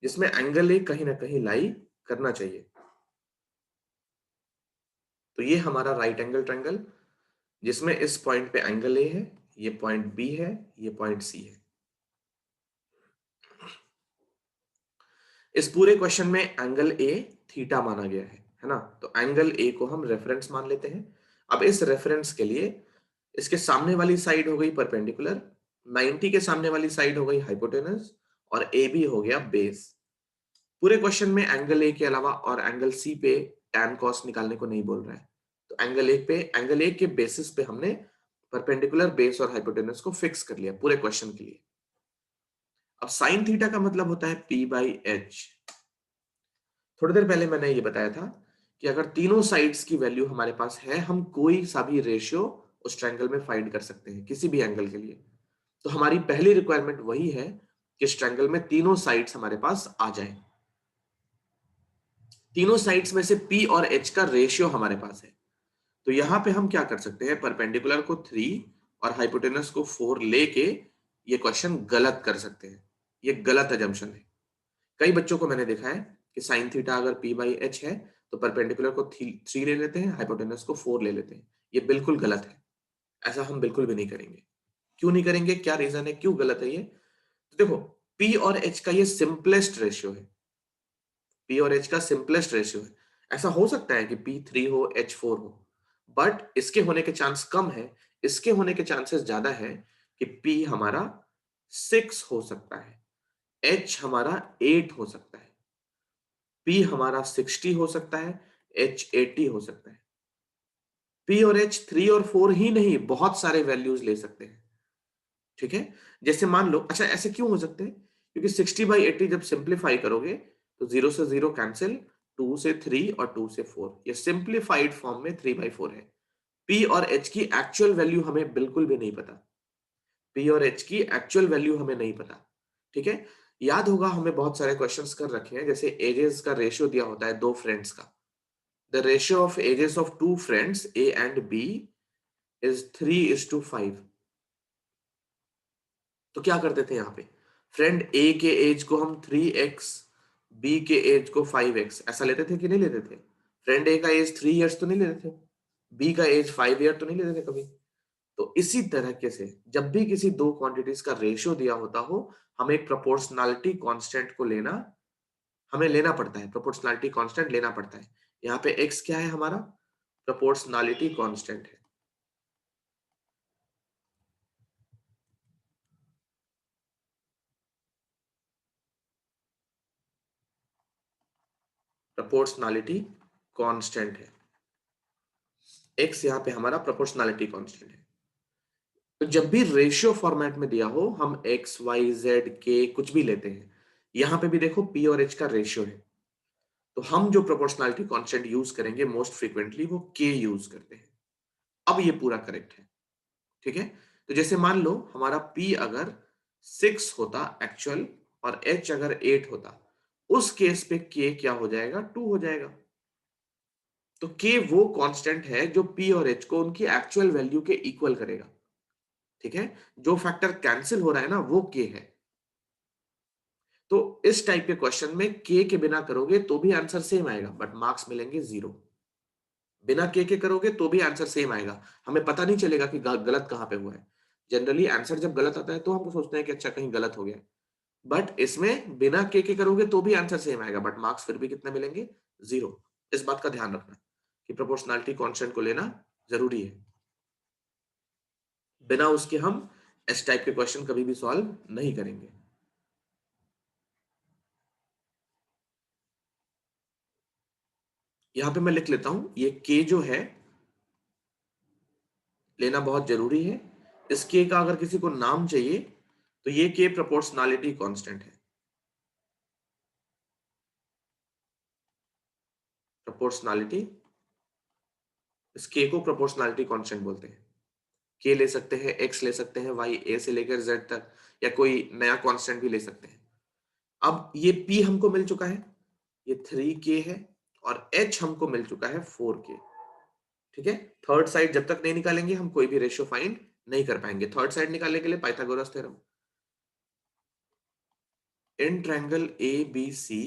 A: जिसमें एंगल ए कहीं ना कहीं लाई करना चाहिए। तो ये हमारा राइट एंगल ट्रायंगल, जिसमें इस पॉइंट पे एंगल ए है, ये पॉइंट बी है, ये पॉइंट सी है। इस पूरे क्वेश्चन में एंगल ए थीटा माना गया है ना, तो एंगल ए को हम रेफरेंस मान लेते हैं। अब इस रेफरेंस के लिए इसके सामने वाली साइड हो गई परपेंडिकुलर, 90 के सामने वाली साइड हो गई हाइपोटेनस और ए बी हो गया बेस। पूरे क्वेश्चन में एंगल ए के अलावा और एंगल सी पे tan cos निकालने को नहीं बोल रहा है, तो एंगल ए के बेसिस पे हमने परपेंडिकुलर, बेस और हाइपोटेनस को फिक्स कर लिया पूरे क्वेश्चन के लिए। अब साइन थीटा का मतलब होता है P बाई एच। थोड़ी देर पहले मैंने ये बताया था कि अगर तीनों साइड्स की वैल्यू हमारे पास है, हम कोई सा भी रेशियो उस ट्रायंगल में फाइंड कर सकते हैं किसी भी एंगल के लिए। तो हमारी पहली रिक्वायरमेंट वही है कि इस ट्रायंगल में तीनों साइड्स हमारे पास आ जाए। तीनों साइड्स में से P और H का रेशियो हमारे पास है। तो यहां पे हम क्या कर सकते हैं, परपेंडिकुलर को 3 और हाइपोटेनस को 4 लेके ये क्वेश्चन गलत कर सकते हैं। ये गलत अजम्पशन है। कई बच्चों को मैंने देखा है कि साइन थीटा अगर P बाई एच है तो परपेंडिकुलर को 3 ले लेते हैं, हाइपोटेनस को 4 ले लेते हैं। ये बिल्कुल गलत है। ऐसा हम बिल्कुल भी नहीं करेंगे। क्यों नहीं करेंगे, क्या रीजन है, क्यों गलत है ये? तो देखो, P और H का ये सिंपलेस्ट रेशियो है। P और H का सिंपलेस्ट रेशियो है। ऐसा हो सकता है कि P3 हो, H4 हो, बट इसके होने के चांस कम है। इसके होने के चांसेस ज्यादा है कि P हमारा 6 हो सकता है, H हमारा 8 हो सकता है, P हमारा 60 हो सकता है, H 80 हो सकता है। P और H 3 और 4 ही नहीं, बहुत सारे वैल्यूज ले सकते हैं। ठीक है, जैसे मान लो, अच्छा ऐसे क्यों हो सकते हैं? क्योंकि 60/80 जब सिंप्लीफाई करोगे तो 0 से 0 कैंसिल, 2 से 3 और 2 से 4, ये सिंप्लीफाइड फॉर्म में 3/4 है। P और H की एक्चुअल वैल्यू हमें बिल्कुल भी नहीं पता। P और H की एक्चुअल वैल्यू हमें नहीं पता। ठीक है, याद होगा हमें बहुत सारे क्वेश्चंस कर रखे हैं, जैसे एजेस का रेशियो दिया होता है दो फ्रेंड्स का। The ratio of ages of two friends A and B is 3:5। तो क्या करते थे यहाँ पे, फ्रेंड ए के एज को हम 3x, बी के एज को 5x, ऐसा लेते थे कि नहीं लेते थे? फ्रेंड ए का एज 3 years तो नहीं लेते थे, बी का एज 5 year तो नहीं लेते थे कभी। तो इसी तरीके से जब भी किसी दो क्वांटिटीज का रेशियो दिया होता हो, हमें एक प्रोपोर्शनैलिटी कांस्टेंट को लेना, हमें लेना पड़ता है, प्रोपोर्शनैलिटी कांस्टेंट लेना पड़ता है। यहाँ पे x क्या है हमारा? प्रोपोर्शनैलिटी कांस्टेंट है। प्रोपोर्शनैलिटी कांस्टेंट है, x यहाँ पे हमारा प्रोपोर्शनैलिटी कांस्टेंट है। तो जब भी रेशियो फॉर्मेट में दिया हो, हम एक्स वाई जेड के कुछ भी लेते हैं। यहां पे भी देखो पी और एच का रेशियो है, तो हम जो प्रोपोर्शनैलिटी कांस्टेंट यूज करेंगे मोस्ट फ्रीक्वेंटली वो के यूज करते हैं। अब ये पूरा करेक्ट है। ठीक है, तो जैसे मान लो हमारा पी अगर 6 होता एक्चुअल और एच अगर 8 होता, उस केस पे के क्या हो जाएगा? 2 हो जाएगा। तो के वो कांस्टेंट है जो पी और एच को उनकी एक्चुअल वैल्यू के इक्वल करेगा। ठीक है, जो फैक्टर कैंसिल हो रहा है ना, वो के है। तो इस टाइप के क्वेश्चन में के बिना करोगे तो भी आंसर सेम आएगा, बट मार्क्स मिलेंगे 0। बिना के करोगे तो भी आंसर सेम आएगा, हमें पता नहीं चलेगा कि गलत कहां पे हुआ है। जनरली आंसर जब गलत आता है तो हम सोचते हैं कि अच्छा कहीं गलत हो गया, बट इसमें बिना के करोगे तो भी आंसर सेम आएगा, बट मार्क्स फिर भी कितने मिलेंगे? 0। इस बात का ध्यान रखना कि प्रोपोर्शनैलिटी कांस्टेंट को लेना जरूरी है। बिना उसके हम इस टाइप के क्वेश्चन कभी भी सॉल्व नहीं करेंगे। यहां पे मैं लिख लेता हूं, ये के जो है लेना बहुत जरूरी है। इस के का अगर किसी को नाम चाहिए तो ये के प्रोपोर्शनैलिटी कांस्टेंट है। प्रोपोर्शनैलिटी, इस के को प्रोपोर्शनैलिटी कांस्टेंट बोलते हैं। के ले सकते हैं, एक्स ले सकते हैं, वाई ए से लेकर जेड तक, या कोई नया कांस्टेंट भी ले सकते हैं। अब ये पी हमको मिल चुका है, ये 3k है, और एच हमको मिल चुका है 4k। ठीक है, थर्ड साइड जब तक नहीं निकालेंगे हम कोई भी रेशियो फाइंड नहीं कर पाएंगे। थर्ड साइड निकालने के लिए Pythagoras theorem, in triangle A B C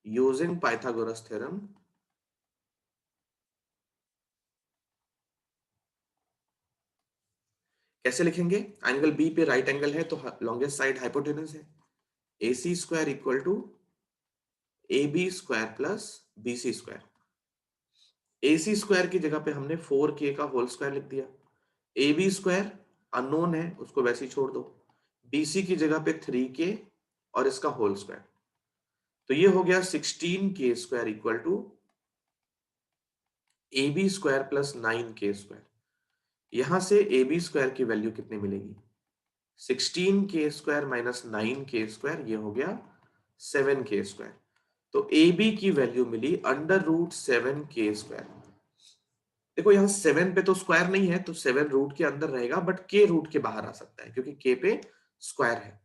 A: using Pythagoras theorem, कैसे लिखेंगे? एंगल बी पे राइट एंगल है तो लॉन्गेस्ट साइड हाइपोटेनस है, A C square equal to A B square plus B C square. A C square की जगह पे हमने 4k का होल स्क्वायर लिख दिया। ए बी स्क्वायर अननोन है, उसको वैसे ही छोड़ दो। बी सी की जगह पे 3k और इसका होल स्क्वायर, तो ये हो गया 16k square equal to A B square plus 9k square. यहां से ए बी स्क्वायर की वैल्यू कितनी मिलेगी? 16k² माइनस 9k², ये हो गया 7k²। तो ए बी की वैल्यू मिली √7k²। देखो यहाँ 7 पे तो स्क्वायर नहीं है, तो 7 रूट के अंदर रहेगा, बट के रूट के बाहर आ सकता है क्योंकि के पे स्क्वायर है।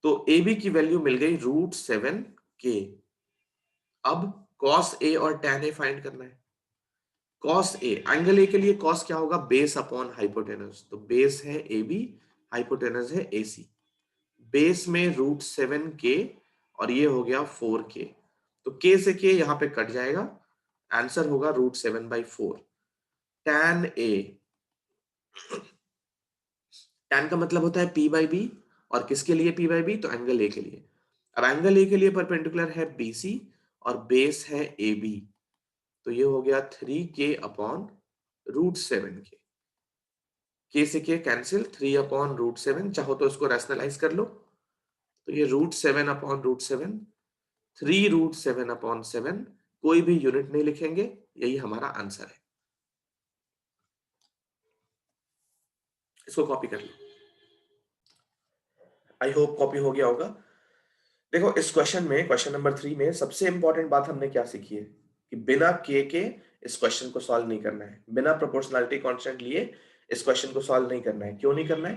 A: तो ए बी की वैल्यू मिल गई √7k। अब cos ए और tan ए फाइंड करना है। cos ए, एंगल ए के लिए cos क्या होगा? Base upon hypotenuse. तो बेस है ए बी, हाइपोटेनस है ए सी। बेस में √7k और ये हो गया 4k। तो k से k यहाँ पे कट जाएगा, आंसर होगा √7/4। tan a, tan का मतलब होता है p/b, और किसके लिए p/b? तो एंगल ए के लिए। अब एंगल ए के लिए परपेंडिकुलर है BC और बेस है AB। तो ये हो गया 3k अपॉन √7k। k से k कैंसिल, 3 अपॉन √7, चाहो तो इसको रैशनलाइज कर लो। तो ये √7 अपॉन √7, 3√7 अपॉन 7, कोई भी यूनिट नहीं लिखेंगे, यही हमारा आंसर है। इसको कॉपी कर लो। आई होप कॉपी हो गया होगा। देखो इस क्वेश्चन में, क्वेश्चन नंबर 3 में सबसे इंपॉर्टेंट बात हमने क्या सीखी है कि बिना के इस क्वेश्चन को सॉल्व नहीं करना है। बिना प्रोपोर्शनलिटी कांस्टेंट लिए इस क्वेश्चन को सॉल्व नहीं करना है। क्यों नहीं करना है?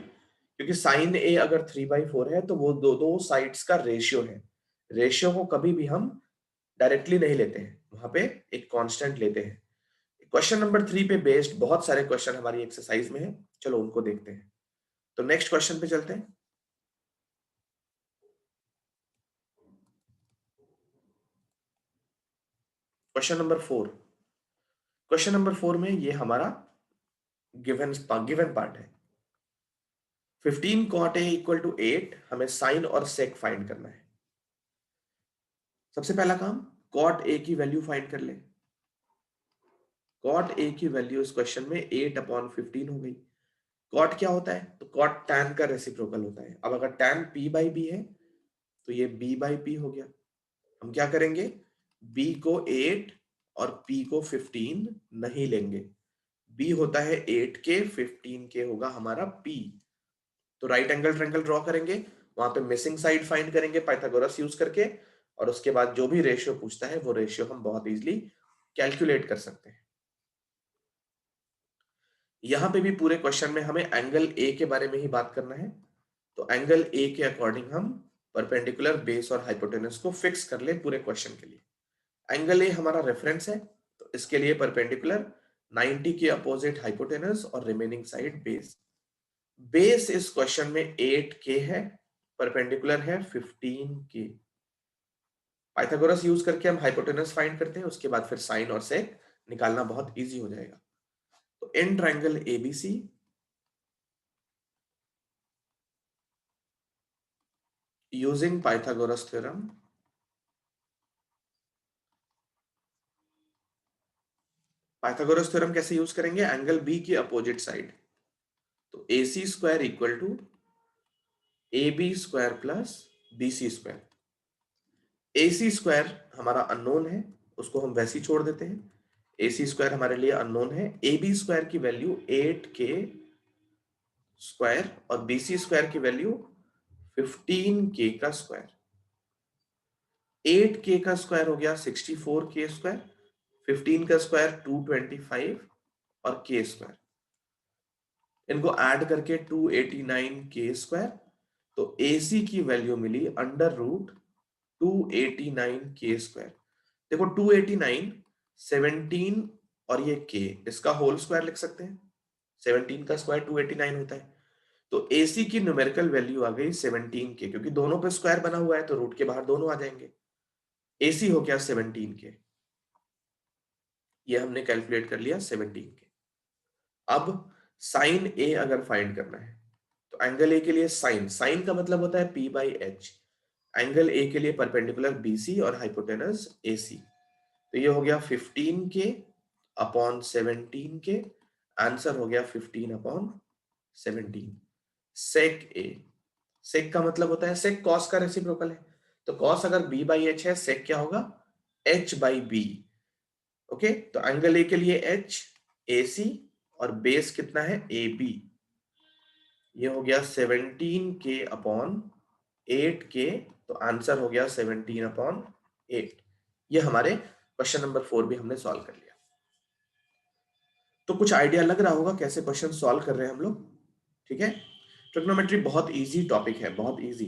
A: क्योंकि साइन ए अगर 3/4 है तो वो दो साइड्स का रेशियो है। रेशियो को कभी भी हम डायरेक्टली नहीं लेते हैं, वहां पे एक कांस्टेंट लेते हैं। क्वेश्चन नंबर 3 पे बेस्ड बहुत सारे क्वेश्चन हमारी एक्सरसाइज में है, चलो उनको देखते हैं। तो नेक्स्ट क्वेश्चन पे चलते हैं। Question number 4। क्वेश्चन नंबर 4 में ये हमारा गिवन पार्ट है। 15 cot a = 8, हमें साइन और सेक फाइंड करना है। सबसे पहला काम, cot a की वैल्यू फाइंड कर ले। cot a की वैल्यू इस क्वेश्चन में 8/15 हो गई। cot क्या होता है? तो cot tan का रेसिप्रोकल होता है। अब अगर tan p/b है तो ये b/p हो गया। हम क्या करेंगे? b को 8 और p को 15 नहीं लेंगे। b होता है 8k, 15k होगा हमारा p। तो राइट एंगल ट्रायंगल ड्रॉ करेंगे, वहां पे मिसिंग साइड फाइंड करेंगे पाइथागोरस यूज करके, और उसके बाद जो भी रेशियो पूछता है वो रेशियो हम बहुत इजीली कैलकुलेट कर सकते हैं। यहां पे भी पूरे क्वेश्चन में हमें एंगल ए के बारे में ही बात करना है। तो एंगल ए के अकॉर्डिंग हम परपेंडिकुलर, बेस और हाइपोटेनस को फिक्स कर ले पूरे क्वेश्चन के लिए। एंगल ए हमारा रेफरेंस है, तो इसके लिए परपेंडिकुलर 90 के अपोजिट हाइपोटेनस और रिमेनिंग साइड बेस। बेस इस क्वेश्चन में 8k है, परपेंडिकुलर है 15k। पाइथागोरस यूज करके हम हाइपोटेनस फाइंड करते हैं, उसके बाद फिर साइन और सेक निकालना बहुत इजी हो जाएगा। तो in triangle ABC using Pythagoras theorem, Pythagoras theorem कैसे यूज करेंगे? एंगल बी की अपोजिट साइड। तो AC square equal to AB square plus BC square. AC square हमारा अननोन है, उसको हम वैसे ही छोड़ देते हैं। AC स्क्वायर हमारे लिए अननोन है। AB स्क्वायर की वैल्यू 8k स्क्वायर और BC स्क्वायर की वैल्यू 15k का स्क्वायर। 8k का स्क्वायर हो गया 64k स्क्वायर, 15 का स्क्वायर 225 और k स्क्वायर, इनको ऐड करके 289k स्क्वायर। तो AC की वैल्यू मिली √289k स्क्वायर। देखो 289, 17 और ये k, इसका होल स्क्वायर लिख सकते हैं। 17 का स्क्वायर 289 होता है। तो AC की न्यूमेरिकल वैल्यू आ गई 17k, क्योंकि दोनों पे स्क्वायर बना हुआ है तो रूट के बाहर दोनों आ जाएंगे। AC हो गया 17k, ये हमने कैलकुलेट कर लिया 17k। अब साइन ए अगर फाइंड करना है तो एंगल ए के लिए साइन, साइन का मतलब होता है p/h। एंगल ए के लिए परपेंडिकुलर BC और हाइपोटेनस AC। तो ये हो गया 15k अपॉन 17k, आंसर हो गया 15/17। सेक ए, सेक का मतलब होता है, सेक कॉस का रेसिप्रोकल है। तो कॉस अगर b/h है, सेक क्या होगा? h/b। ओके, तो एंगल ए के लिए h, AC और बेस कितना है ए बी, ये हो गया 17k अपॉन 8k, तो आंसर हो गया 17/8। ये हमारे क्वेश्चन नंबर 4 भी हमने सॉल्व कर लिया। तो कुछ आइडिया लग रहा होगा कैसे क्वेश्चन सॉल्व कर रहे हैं हम लोग, ठीक है। ट्रिग्नोमेट्री बहुत इजी टॉपिक है, बहुत इजी।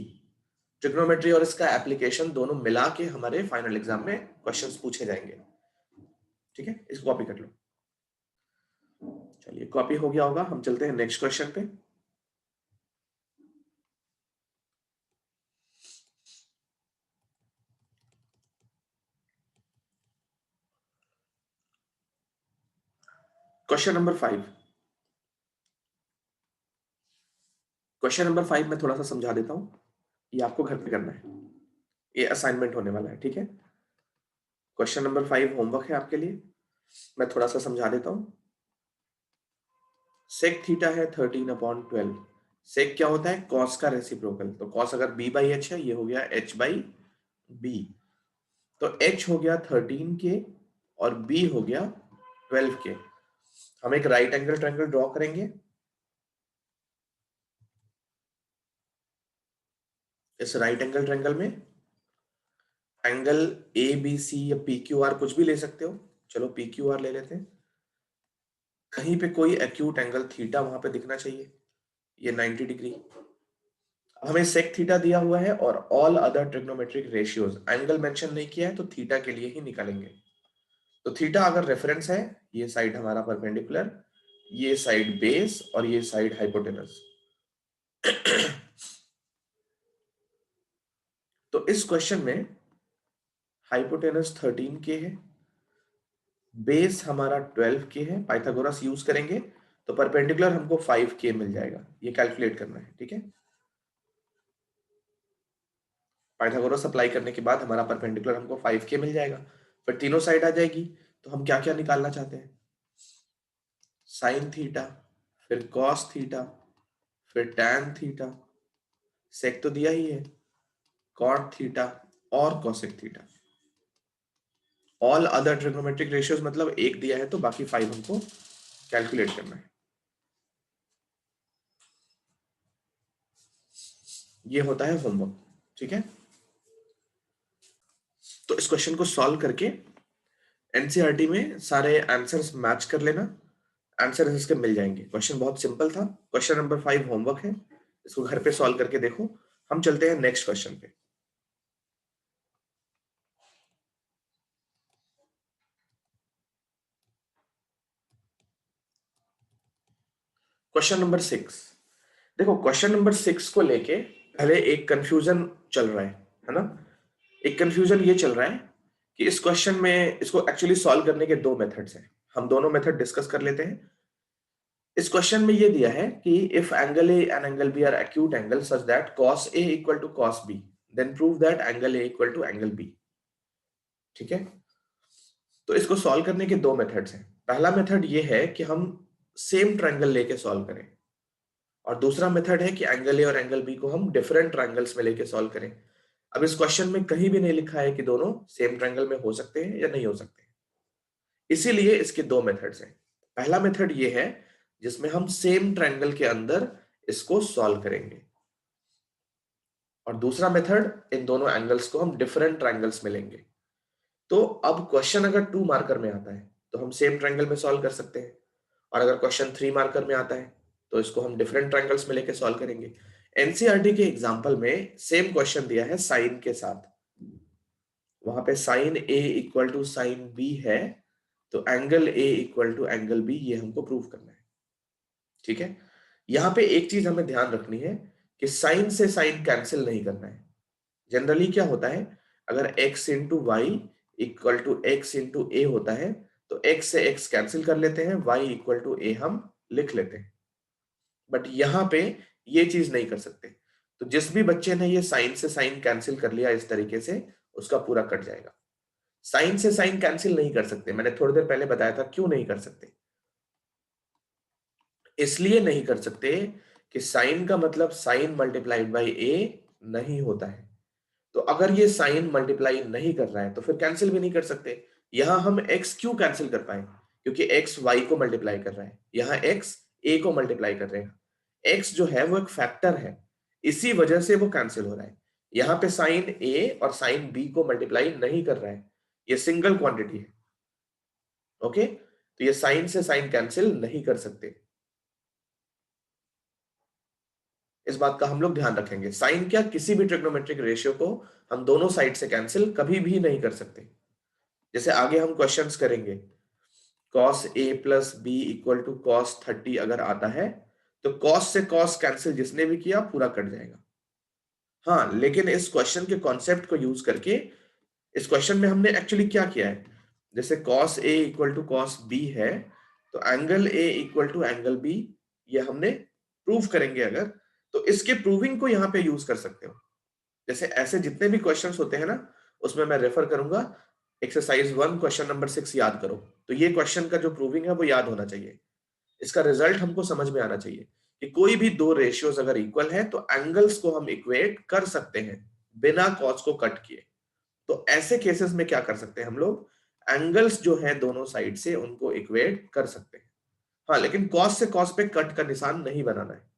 A: ट्रिग्नोमेट्री और इसका एप्लीकेशन दोनों मिला के हमारे फाइनल एग्जाम में क्वेश्चंस पूछे जाएंगे, ठीक है। इसको कॉपी कर लो। चलिए कॉपी हो गया होगा, हम चलते हैं नेक्स्ट क्वेश्चन पे। Question number 5। क्वेश्चन नंबर 5 मैं थोड़ा सा समझा देता हूं, ये आपको घर पे करना है, ये असाइनमेंट होने वाला है, ठीक है। क्वेश्चन नंबर 5 होमवर्क है आपके लिए, मैं थोड़ा सा समझा देता हूं। सेक थीटा है 13/12। सेक क्या होता है? कॉस का रेसिप्रोकल। तो कॉस अगर b बाई एच है, ये हो गया h बाई बी। तो h हो गया 13k और b हो गया 12k। हम एक राइट एंगल ट्रायंगल ड्रॉ करेंगे। इस राइट एंगल ट्रायंगल में एंगल ए बी सी या पी क्यू आर कुछ भी ले सकते हो, चलो पी क्यू आर ले लेते हैं। कहीं पे कोई एक्यूट एंगल थीटा वहां पे दिखना चाहिए, ये 90 डिग्री। हमें सेक थीटा दिया हुआ है और all other trigonometric ratios, angle mention नहीं किया है तो थीटा के लिए ही निकालेंगे। तो थीटा अगर रेफरेंस है, ये साइड हमारा परपेंडिकुलर, ये साइड बेस और ये साइड हाइपोटेनस। तो इस क्वेश्चन में हाइपोटेनस 13k है, बेस हमारा 12k है, पाइथागोरस यूज करेंगे तो परपेंडिकुलर हमको 5k मिल जाएगा। ये कैलकुलेट करना है, ठीक है। पाइथागोरस अप्लाई करने के बाद हमारा परपेंडिकुलर हमको 5k मिल जाएगा। फिर तीनों साइड आ जाएगी, तो हम क्या क्या निकालना चाहते हैं? साइन थीटा, फिर कॉस थीटा, फिर टैन थीटा, सेक तो दिया ही है, कॉट थीटा और cosec theta. All other trigonometric ratios मतलब एक दिया है तो बाकी 5 हमको कैलकुलेट करना है। ये होता है होमवर्क, ठीक है। तो इस क्वेश्चन को सॉल्व करके एनसीईआरटी में सारे आंसर्स मैच कर लेना, आंसर इसके मिल जाएंगे। क्वेश्चन बहुत सिंपल था। क्वेश्चन नंबर 5 होमवर्क है, इसको घर पे सॉल्व करके देखो। हम चलते हैं नेक्स्ट क्वेश्चन पे। Question number 6। देखो क्वेश्चन नंबर 6 को लेके पहले एक कंफ्यूजन चल रहा है ना। एक कंफ्यूजन ये चल रहा है कि इस क्वेश्चन में इसको एक्चुअली सॉल्व करने के दो मेथड्स हैं। हम दोनों मेथड डिस्कस कर लेते हैं। इस क्वेश्चन में ये दिया है कि if angle A and angle B are acute angle such that cos A equal to cos B, then prove that angle A equal to angle B, ठीक है। तो इसको सॉल्व करने के दो मेथड्स हैं। पहला मेथड ये है कि हम सेम ट्रायंगल लेके सॉल्व करें, और दूसरा मेथड है कि एंगल ए और एंगल बी को हम डिफरेंट ट्रायंगल्स में लेके सॉल्व करें। अब इस क्वेश्चन में कहीं भी नहीं लिखा है कि दोनों सेम ट्रायंगल में हो सकते हैं या नहीं हो सकते, इसीलिए इसके दो मेथड्स हैं। पहला मेथड ये है जिसमें हम सेम ट्रायंगल के अंदर इसको सॉल्व करेंगे, और दूसरा मेथड इन दोनों एंगल्स को हम डिफरेंट ट्रायंगल्स में लेंगे। तो अब क्वेश्चन अगर 2 मार्कर में आता है तो हम सेम ट्रायंगल में सॉल्व कर सकते हैं, और अगर क्वेश्चन 3 मार्कर में आता है तो इसको हम डिफरेंट ट्रायंगल्स में लेके सॉल्व करेंगे। एनसीईआरटी के एग्जांपल में सेम क्वेश्चन दिया है साइन के साथ, वहां पे sine A equal to sine B है, तो angle A equal to angle B, ये हमको प्रूव करना है, ठीक है। यहाँ पे एक चीज हमें ध्यान रखनी है कि साइन से साइन कैंसिल नहीं करना है। जनरली क्या होता है, अगर x into Y equal to X into A होता है तो x से x कैंसिल कर लेते हैं, y इक्वल टू ए हम लिख लेते हैं। बट यहाँ पे ये चीज नहीं कर सकते। तो जिस भी बच्चे ने ये साइन से साइन कैंसिल कर लिया इस तरीके से, उसका पूरा कट जाएगा। साइन से साइन कैंसिल नहीं कर सकते, मैंने थोड़ी देर पहले बताया था क्यों नहीं कर सकते। इसलिए नहीं कर सकते कि साइन का मतलब साइन मल्टीप्लाइड बाई ए नहीं होता है। तो अगर ये साइन मल्टीप्लाई नहीं कर रहा है तो फिर कैंसिल भी नहीं कर सकते। यहां हम एक्स क्यों कैंसिल कर पाए, क्योंकि x y को मल्टीप्लाई कर रहा है, यहाँ x a को मल्टीप्लाई कर रहे हैं। x जो है वो एक फैक्टर है, इसी वजह से वो कैंसिल हो रहा है। यहाँ पे साइन a और साइन b को मल्टीप्लाई नहीं कर रहा है, ये सिंगल क्वांटिटी है। ओके, तो ये साइन से साइन कैंसिल नहीं कर सकते, इस बात का हम लोग ध्यान रखेंगे। साइन क्या, किसी भी ट्रिग्नोमेट्रिक रेशियो को हम दोनों साइड से कैंसिल कभी भी नहीं कर सकते। जैसे आगे हम क्वेश्चंस करेंगे, cos a plus B equal to cos 30 अगर आता है तो cos से cos कैंसिल जिसने भी किया पूरा कट जाएगा। हाँ, लेकिन इस क्वेश्चन के कॉन्सेप्ट को यूज करके इस क्वेश्चन में हमने एक्चुअली क्या किया है, जैसे cos a equal to cos b है तो angle a equal to angle b, ये हमने प्रूव करेंगे अगर, तो इसके प्रूविंग को यहाँ पे यूज कर सकते हो। जैसे ऐसे जितने भी क्वेश्चंस होते हैं ना, उसमें मैं रेफर करूंगा एक्सरसाइज 1 क्वेश्चन नंबर 6 याद करो, तो ये क्वेश्चन का जो प्रूविंग है वो याद होना चाहिए, इसका रिजल्ट हमको समझ में आना चाहिए कि कोई भी दो रेशियोज अगर इक्वल है तो एंगल्स को हम इक्वेट कर सकते हैं बिना कॉस को कट किए। तो ऐसे केसेस में क्या कर सकते हैं हम लोग, एंगल्स जो है दोनों साइड से उनको इक्वेट कर सकते हैं। हाँ, लेकिन कॉस से कॉस पे कट का निशान नहीं बनाना है।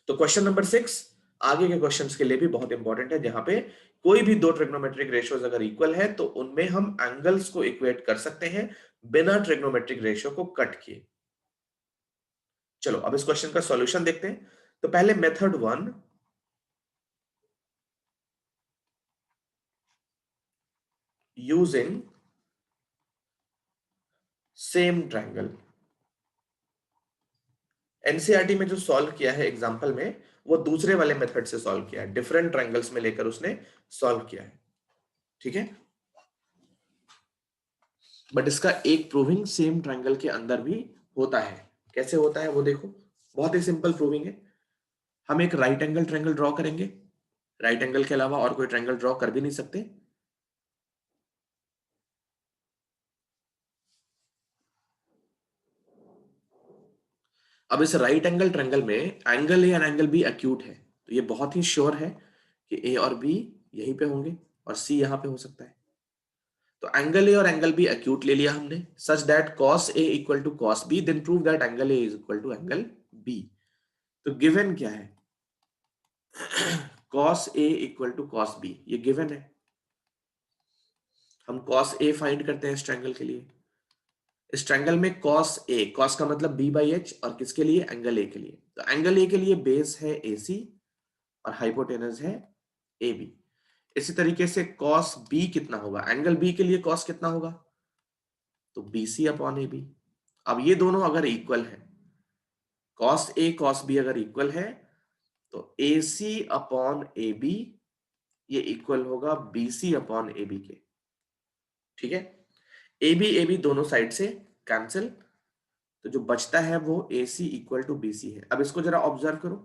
A: तो क्वेश्चन नंबर 6 आगे के क्वेश्चंस के लिए भी बहुत इंपॉर्टेंट है, जहां पे कोई भी दो ट्रिग्नोमेट्रिक रेशियोज अगर इक्वल है तो उनमें हम एंगल्स को इक्वेट कर सकते हैं बिना ट्रिग्नोमेट्रिक रेशियो को कट किए। चलो अब इस क्वेश्चन का सॉल्यूशन देखते हैं। तो पहले method 1, using same triangle. NCERT में जो सॉल्व किया है एग्जांपल में, वो दूसरे वाले मेथड से सॉल्व किया है, डिफरेंट ट्रायंगल्स में लेकर उसने सॉल्व किया है, ठीक है। बट इसका एक प्रूविंग सेम ट्रायंगल के अंदर भी होता है। कैसे होता है वो देखो, बहुत ही सिंपल प्रूविंग है। हम एक राइट एंगल ट्रायंगल ड्रॉ करेंगे, राइट एंगल के अलावा और कोई ट्रायंगल ड्रॉ कर भी नहीं सकते। अब इस राइट एंगल ट्रायंगल में एंगल ए और एंगल बी एक्यूट है, तो ये बहुत ही श्योर है कि ए और बी यहीं पे होंगे और सी यहां पे हो सकता है। तो एंगल ए और एंगल बी एक्यूट ले लिया हमने, such that cos a equal to cos b, then prove that angle A is equal to angle b। तो गिवन क्या है, cos a equal to cos b, ये गिवन है। हम cos a फाइंड करते हैं इस ट्रायंगल के लिए। इस ट्रायंगल में cos a, cos का मतलब b बाई h, और किसके लिए, एंगल a के लिए। तो एंगल a के लिए बेस है AC और हाइपोटेनस है AB। इसी तरीके से cos b कितना होगा, एंगल b के लिए cos कितना होगा, तो BC अपॉन AB। अब ये दोनों अगर इक्वल है, cos a cos b अगर इक्वल है तो AC अपॉन AB ये इक्वल होगा BC अपॉन AB के, ठीक है। AB दोनों साइड से कैंसिल, तो जो बचता है वो AC इक्वल टू BC है। अब इसको जरा ऑब्जर्व करो,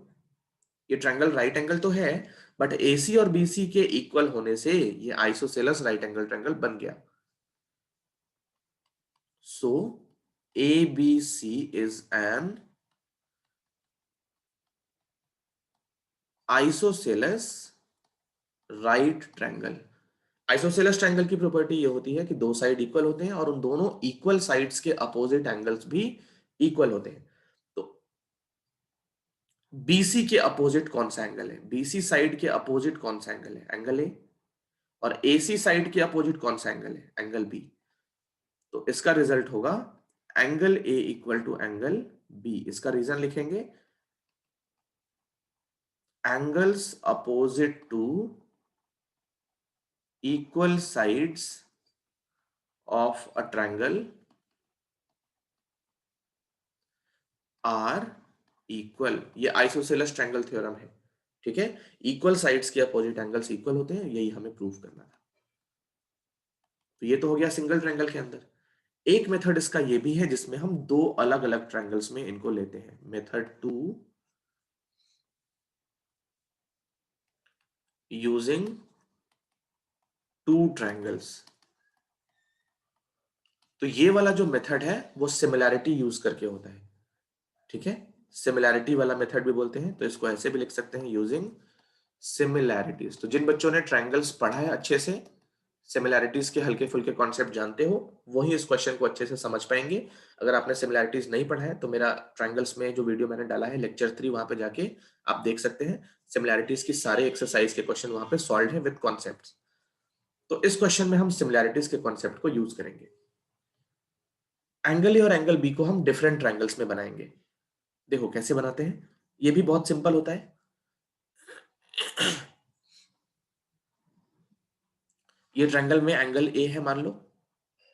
A: ये ट्रायंगल राइट एंगल तो है, बट AC और BC के इक्वल होने से ये आइसोसेलेस राइट एंगल ट्रायंगल बन गया। सो ABC is an isosceles right triangle. Isosceles triangle की प्रॉपर्टी ये होती है कि दो साइड इक्वल होते हैं और उन दोनों इक्वल साइड्स के अपोजिट एंगल्स भी इक्वल होते हैं। तो BC के अपोजिट कौन सा एंगल है, BC साइड के अपोजिट कौन सा एंगल है, एंगल ए। और AC साइड के अपोजिट कौन सा एंगल है, एंगल B। तो इसका रिजल्ट होगा angle A equal to angle B। इसका रीजन लिखेंगे, angles opposite to equal sides of a triangle are equal। ये आइसोसेलेस ट्रायंगल थ्योरम है, ठीक है। इक्वल साइड्स के अपोजिट एंगल्स इक्वल होते हैं, यही हमें प्रूव करना था। तो ये तो हो गया सिंगल ट्रायंगल के अंदर। एक मेथड इसका ये भी है जिसमें हम दो अलग अलग ट्रायंगल्स में इनको लेते हैं, मेथड 2, यूजिंग टू ट्रायंगल्स। तो ये वाला जो मेथड है वो सिमिलैरिटी यूज करके होता है, ठीक है। सिमिलैरिटी वाला मेथड भी बोलते हैं, तो इसको ऐसे भी लिख सकते हैं, यूजिंग सिमिलैरिटीज। तो जिन बच्चों ने ट्रायंगल्स पढ़ा है अच्छे से, सिमिलैरिटीज के हल्के फुल्के कॉन्सेप्ट जानते हो वही इस क्वेश्चन को अच्छे से समझ पाएंगे। अगर आपने सिमिलैरिटीज नहीं पढ़ा है तो मेरा ट्रायंगल्स में जो वीडियो मैंने डाला है लेक्चर 3, वहां पे जाके आप देख सकते हैं। सिमिलैरिटीज की सारे एक्सरसाइज के क्वेश्चन वहां पे सॉल्व है विद कॉन्सेप्ट्स। तो इस क्वेश्चन में हम सिमिलैरिटीज के कॉन्सेप्ट को यूज करेंगे। एंगल ए और एंगल बी को हम डिफरेंट ट्रायंगल्स में बनाएंगे। देखो कैसे बनाते हैं, ये भी बहुत सिंपल होता है। ये ट्रायंगल में एंगल ए है मान लो,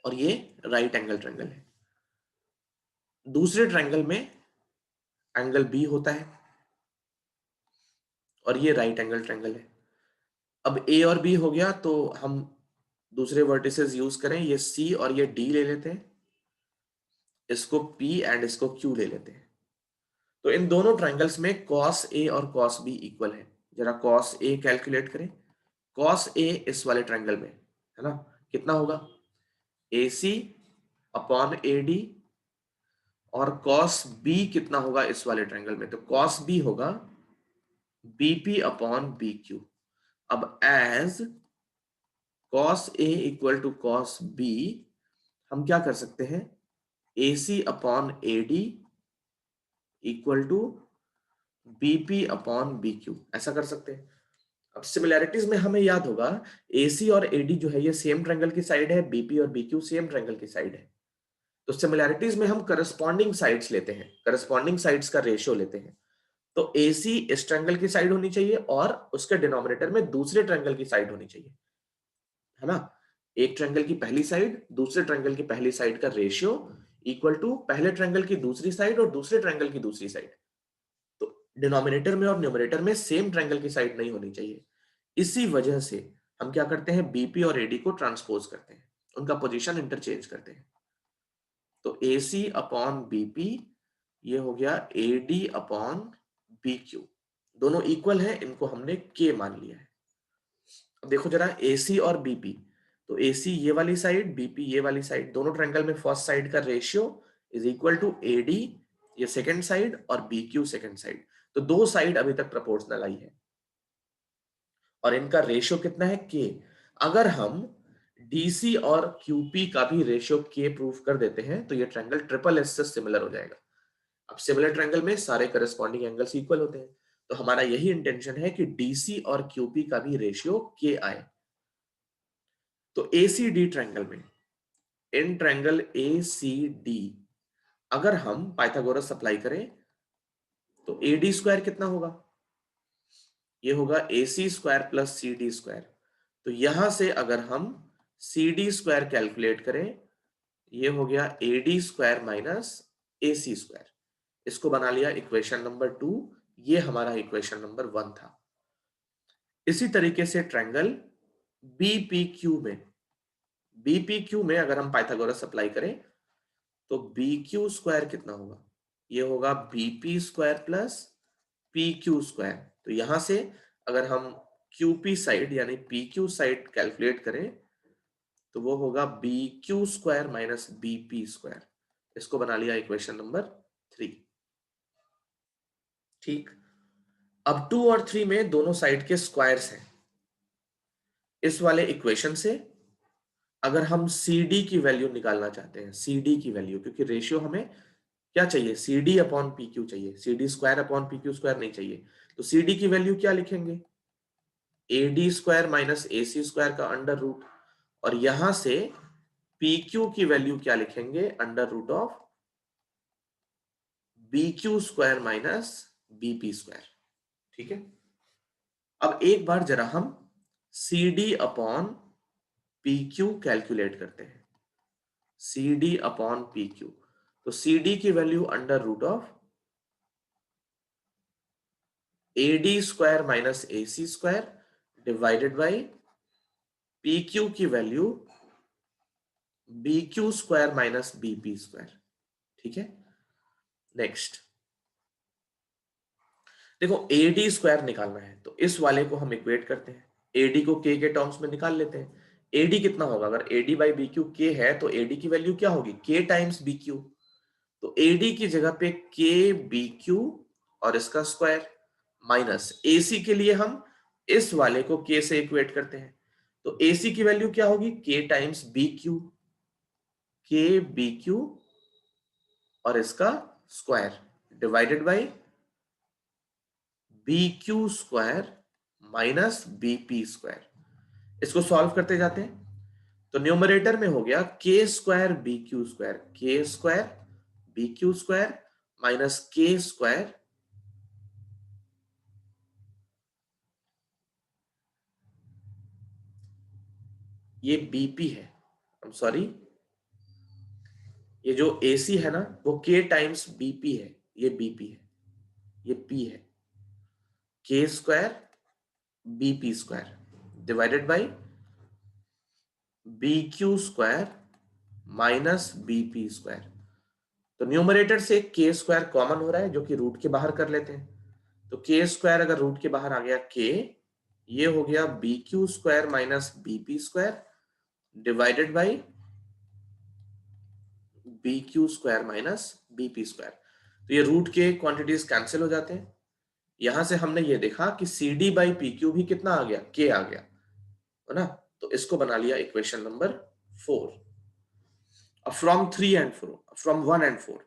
A: और ये राइट एंगल ट्रायंगल है। दूसरे ट्रायंगल में एंगल बी होता है और ये राइट एंगल ट्रायंगल है। अब ए और बी हो गया तो हम दूसरे वर्टिसेस यूज करें, ये सी और ये डी ले लेते हैं, इसको पी एंड इसको क्यू ले लेते हैं। तो इन दोनों ट्रायंगल्स में cos ए और cos बी इक्वल है। जरा cos ए कैलकुलेट करें। cos ए इस वाले ट्रायंगल में है ना, कितना होगा, AC अपॉन AD, और cos B कितना होगा इस वाले ट्रायंगल में, तो cos B होगा BP अपॉन BQ। अब as cos A equal to cos B, हम क्या कर सकते हैं, AC upon AD equal to BP upon BQ, ऐसा कर सकते हैं। अब सिमिलैरिटीज में हमें याद होगा AC और AD जो है ये सेम ट्रायंगल की साइड है, BP और BQ सेम ट्रायंगल की साइड है। तो सिमिलैरिटीज में हम करस्पॉन्डिंग साइड्स लेते हैं, करस्पॉन्डिंग साइड्स का रेशियो लेते हैं। तो AC इस ट्रायंगल की साइड होनी चाहिए और उसके डिनोमिनेटर में दूसरे ट्रायंगल की साइड होनी चाहिए, है ना। एक ट्रायंगल की पहली साइड दूसरे ट्रायंगल की पहली साइड का रेशियो इक्वल टू पहले ट्रायंगल की दूसरी साइड और दूसरे ट्रायंगल की दूसरी साइड। तो डिनोमिनेटर में और न्यूमरेटर में सेम ट्रायंगल की साइड नहीं होनी चाहिए। इसी वजह से हम क्या करते हैं, बीपी और एडी को ट्रांसपोज करते हैं, उनका पोजीशन इंटरचेंज करते हैं। तो AC अपॉन बीपी ये हो गया AD अपॉन BQ, दोनों इक्वल है, इनको हमने K मान लिया है। अब देखो जरा AC और BP, तो AC ये वाली साइड, BP ये वाली साइड, दोनों ट्रायंगल में फर्स्ट साइड का ratio is equal to AD ये सेकंड साइड और BQ सेकंड साइड। तो दो साइड अभी तक प्रोपोर्शनल आई है और इनका रेशियो कितना है, K। अगर हम DC और QP का भी रेशियो K प्रूव कर देते हैं तो ये ट्रायंगल ट्रिपल एस से सिमिलर हो जाएगा। अब सिमिलर ट्रायंगल में सारे करस्पॉन्डिंग एंगल्स इक्वल होते हैं, तो हमारा यही इंटेंशन है कि DC और QP का भी रेशियो K आए। तो ACD ट्रायंगल में, इन ट्रायंगल ACD अगर हम पाइथागोरस अप्लाई करें तो AD स्क्वायर कितना होगा, ये होगा AC square plus CD square. तो यहां से अगर हम CD स्क्वायर कैलकुलेट करें, ये हो गया AD square minus AC square. इसको बना लिया इक्वेशन नंबर 2, ये हमारा इक्वेशन नंबर 1 था। इसी तरीके से ट्रायंगल BPQ में अगर हम पाइथागोरस अप्लाई करें तो BQ स्क्वायर कितना होगा, ये होगा BP square plus PQ square. तो यहां से अगर हम QP साइड यानी PQ साइड कैलकुलेट करें तो वो होगा BQ square minus BP square. इसको बना लिया इक्वेशन नंबर 3। ठीक, अब 2 और 3 में दोनों साइड के स्क्वायर्स हैं। इस वाले इक्वेशन से अगर हम CD की वैल्यू निकालना चाहते हैं, CD की वैल्यू, क्योंकि रेशियो हमें क्या चाहिए, CD अपॉन PQ चाहिए, CD square upon PQ square नहीं चाहिए। तो CD की वैल्यू क्या लिखेंगे, AD square minus AC square का अंडर रूट, और यहां से PQ की वैल्यू क्या लिखेंगे, under root of BQ square minus BP square. ठीक है, अब एक बार जरा हम CD अपॉन PQ कैलकुलेट करते हैं, CD अपॉन PQ। तो CD की value under root of AD square minus AC square divided by PQ की value BQ square minus BP square. ठीक है, नेक्स्ट देखो AD स्क्वायर निकालना है तो इस वाले को हम इक्वेट करते हैं, AD को K के टर्म्स में निकाल लेते हैं। AD कितना होगा, अगर AD बाई BQ K है तो AD की वैल्यू क्या होगी, K टाइम्स BQ। तो AD की जगह पे K BQ और इसका स्क्वायर माइनस AC के लिए हम इस वाले को K से इक्वेट करते हैं, तो AC की वैल्यू क्या होगी, K times BQ, K BQ और इसका square divided by BQ square minus BP square. इसको सॉल्व करते जाते हैं तो न्यूमरेटर में हो गया K square BQ square, K square BQ square minus K square ये BP है, आई एम सॉरी, ये जो AC है ना वो K टाइम्स BP है, ये BP है, ये P है, K square BP square divided by BQ square minus BP square. तो न्यूमरेटर से K स्क्वायर कॉमन हो रहा है जो कि रूट के बाहर कर लेते हैं, तो K स्क्वायर अगर रूट के बाहर आ गया K, ये हो गया BQ square minus BP square divided by BQ square minus BP square. तो ये रूट के क्वांटिटीज कैंसिल हो जाते हैं। यहां से हमने ये देखा कि CD बाई PQ भी कितना आ गया, K आ गया, है ना। तो इसको बना लिया इक्वेशन नंबर 4। अब from 3 and 4, from 1 and 4,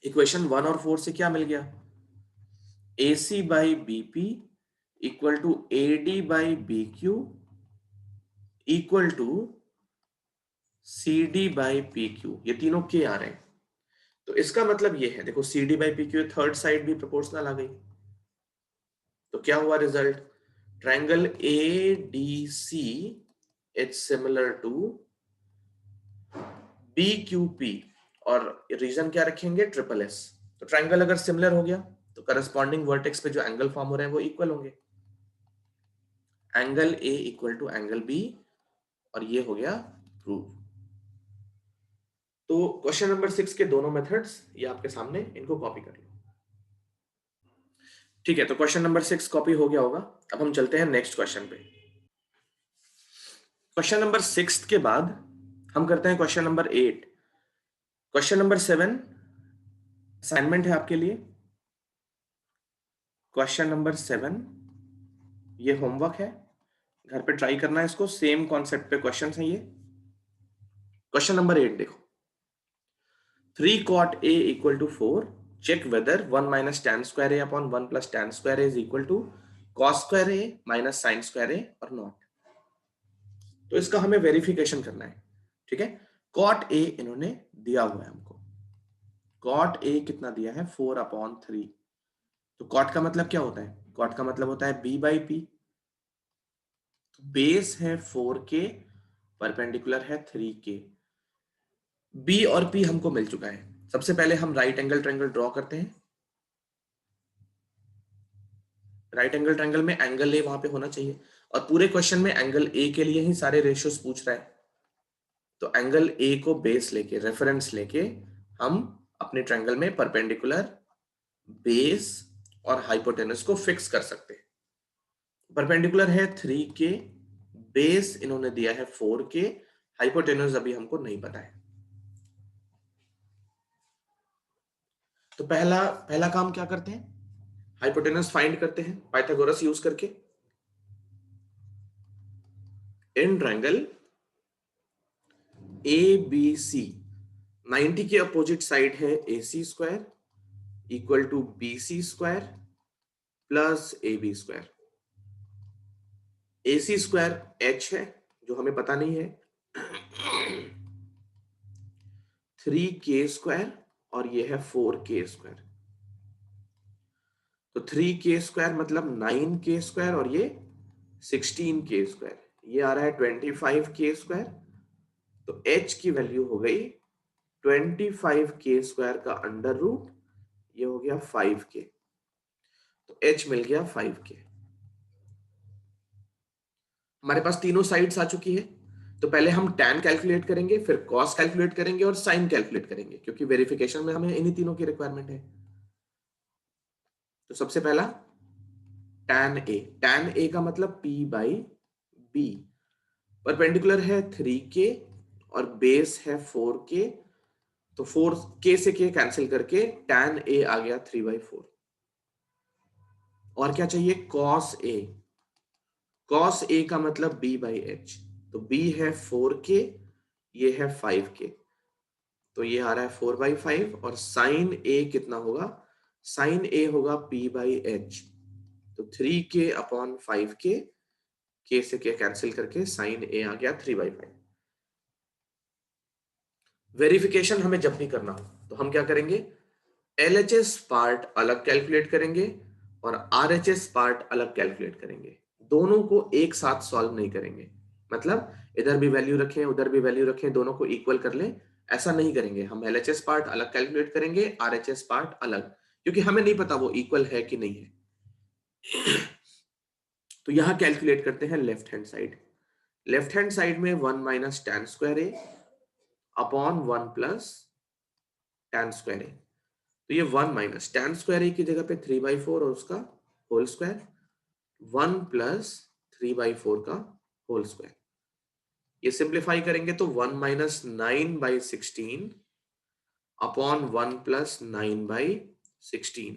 A: equation 1 और 4 से क्या मिल गया, AC by BP equal to AD by BQ equal to CD by PQ, ये तीनों K आ रहे हैं। तो इसका मतलब ये है, देखो CD by PQ third side भी प्रोपोर्शनल आ गई, तो क्या हुआ result, triangle ADC is similar to BQP और रीजन क्या रखेंगे, ट्रिपल S। तो ट्रायंगल अगर सिमिलर हो गया तो करस्पॉन्डिंग वर्टेक्स पे जो एंगल फॉर्म हो रहे हैं वो इक्वल होंगे, angle A equal to angle B, और ये हो गया प्रूव। तो क्वेश्चन नंबर 6 के दोनों मेथड्स ये आपके सामने, इनको कॉपी कर लो। ठीक है, तो क्वेश्चन नंबर 6 कॉपी हो गया होगा। अब हम चलते हैं नेक्स्ट क्वेश्चन पे। क्वेश्चन नंबर 6 के बाद हम करते हैं question number 8। Question number 7 assignment है आपके लिए। क्वेश्चन नंबर 7 ये होमवर्क है, घर पे ट्राई करना है इसको, सेम कॉन्सेप्ट पे क्वेश्चन है ये। क्वेश्चन नंबर 8 देखो, 3 cot A equal to 4, check whether 1 minus tan square A upon 1 plus tan square A is equal to cos square A minus sin square A or not। तो इसका हमें verification करना है, ठीक है। cot A इन्होंने दिया हुआ है हमको, cot A कितना दिया है, 4/3। तो cot का मतलब क्या होता है, cot का मतलब होता है B बाई P। तो बेस है 4K, परपेंडिकुलर है 3K। B और P हमको मिल चुका है। सबसे पहले हम राइट एंगल ट्रायंगल ड्रॉ करते हैं। राइट एंगल ट्रायंगल में एंगल ए वहां पे होना चाहिए, और पूरे क्वेश्चन में एंगल ए के लिए ही सारे रेशियोज पूछ रहा है। तो एंगल ए को बेस लेके, रेफरेंस लेके हम अपने ट्रायंगल में परपेंडिकुलर, बेस और हाइपोटेनस को फिक्स कर सकते हैं। परपेंडिकुलर है 3K, बेस इन्होंने दिया है 4K, हाइपोटेनस अभी हमको नहीं पता है। तो पहला पहला काम क्या करते हैं, हाइपोटेनस फाइंड करते हैं पाइथागोरस यूज करके। इन ट्रायंगल ABC 90 के अपोजिट साइड है AC square equal to BC square plus AB square. AC square H है जो हमें पता नहीं है, 3K स्क्वायर और ये है 4K स्क्वायर। तो 3K स्क्वायर मतलब 9K स्क्वायर और ये 16K स्क्वायर, ये आ रहा है 25K स्क्वायर। तो H की वैल्यू हो गई 25K स्क्वायर का अंडर रूट, ये हो गया 5K। तो H मिल गया 5K। हमारे पास तीनों साइड्स आ चुकी है। तो पहले हम tan कैलकुलेट करेंगे, फिर cos कैलकुलेट करेंगे और sin कैलकुलेट करेंगे, क्योंकि वेरिफिकेशन में हमें इन्हीं तीनों की रिक्वायरमेंट है। तो सबसे पहला tan A का मतलब P बाई B, परपेंडिकुलर है 3K और बेस है 4K। तो 4K से K कैंसिल करके tan A आ गया 3/4। और क्या चाहिए, कॉस ए। कॉस ए का मतलब b बाई एच, तो b है 4k, ये है 5k, तो ये आ रहा है 4/5। और साइन ए कितना होगा, साइन ए होगा p बाई एच, तो 3k अपॉन 5k, k से k कैंसिल करके साइन ए आ गया 3/5। वेरिफिकेशन हमें जब भी करना हो तो हम क्या करेंगे, एलएचएस पार्ट अलग कैलकुलेट करेंगे और आरएचएस पार्ट अलग कैलकुलेट करेंगे, दोनों को एक साथ सॉल्व नहीं करेंगे। मतलब इधर भी वैल्यू रखें उधर भी वैल्यू रखें, दोनों को इक्वल कर लें, ऐसा नहीं करेंगे। हम एलएचएस पार्ट अलग कैलकुलेट करेंगे, आरएचएस पार्ट अलग, क्योंकि हमें नहीं पता वो इक्वल है कि नहीं है। तो यहां कैलकुलेट करते हैं left hand side. Left hand side में 1 माइनस tan स्क्वायर ए अपॉन 1 प्लस tan स्क्वायर ए, तो ये 1 माइनस tan स्क्वायर ए की जगह पे 3/4 और उसका होल स्क्वायर, 1 प्लस 3/4 का होल स्क्वायर। ये सिंप्लीफाई करेंगे तो 1 माइनस 9/16 अपॉन 1 प्लस 9/16।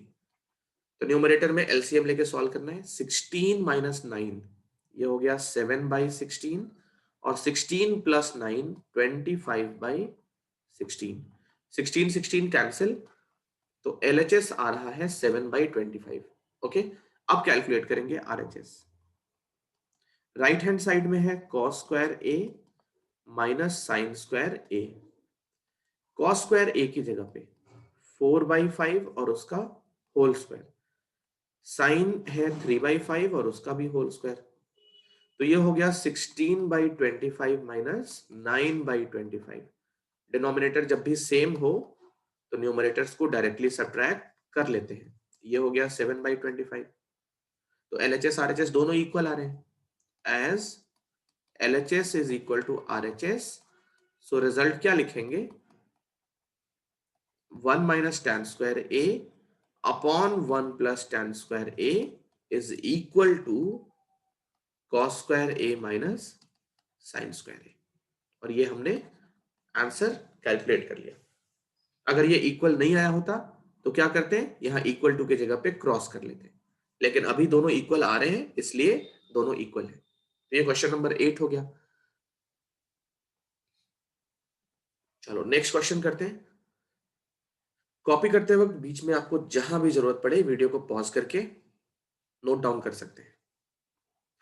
A: तो न्यूमरेटर में एलसीएम लेके सॉल्व करना है। 16 माइनस 9 ये हो गया 7/16 और 16 प्लस 9 25/16। 16 16 कैंसिल, तो एलएचएस आ रहा है 7/25। ओके, अब कैलकुलेट करेंगे आरएचएस। राइट हैंड साइड में है cos square A minus sine square A. Cos square ए की जगह पे 4/5 और उसका होल स्क्वायर, साइन है 3/5 और उसका भी होल स्क्वायर, तो ये हो गया 16/25 माइनस 9/25। डिनोमिनेटर जब भी सेम हो तो न्यूमरेटर्स को डायरेक्टली सब्ट्रैक्ट कर लेते हैं। ये हो गया 7/25। तो एलएचएस आरएचएस दोनों इक्वल आ रहे हैं, as LHS is equal to RHS, so result क्या लिखेंगे, 1 minus tan square A upon 1 plus tan square A is equal to cos square A minus sin square A। और ये हमने आंसर कैलकुलेट कर लिया। अगर ये इक्वल नहीं आया होता तो क्या करते हैं, यहां इक्वल टू की जगह पे क्रॉस कर लेते हैं, लेकिन अभी दोनों इक्वल आ रहे हैं इसलिए दोनों इक्वल है। तो ये क्वेश्चन नंबर 8 हो गया। चलो नेक्स्ट क्वेश्चन करते हैं। कॉपी करते वक्त बीच में आपको जहां भी जरूरत पड़े वीडियो को पॉज करके नोट डाउन कर सकते हैं।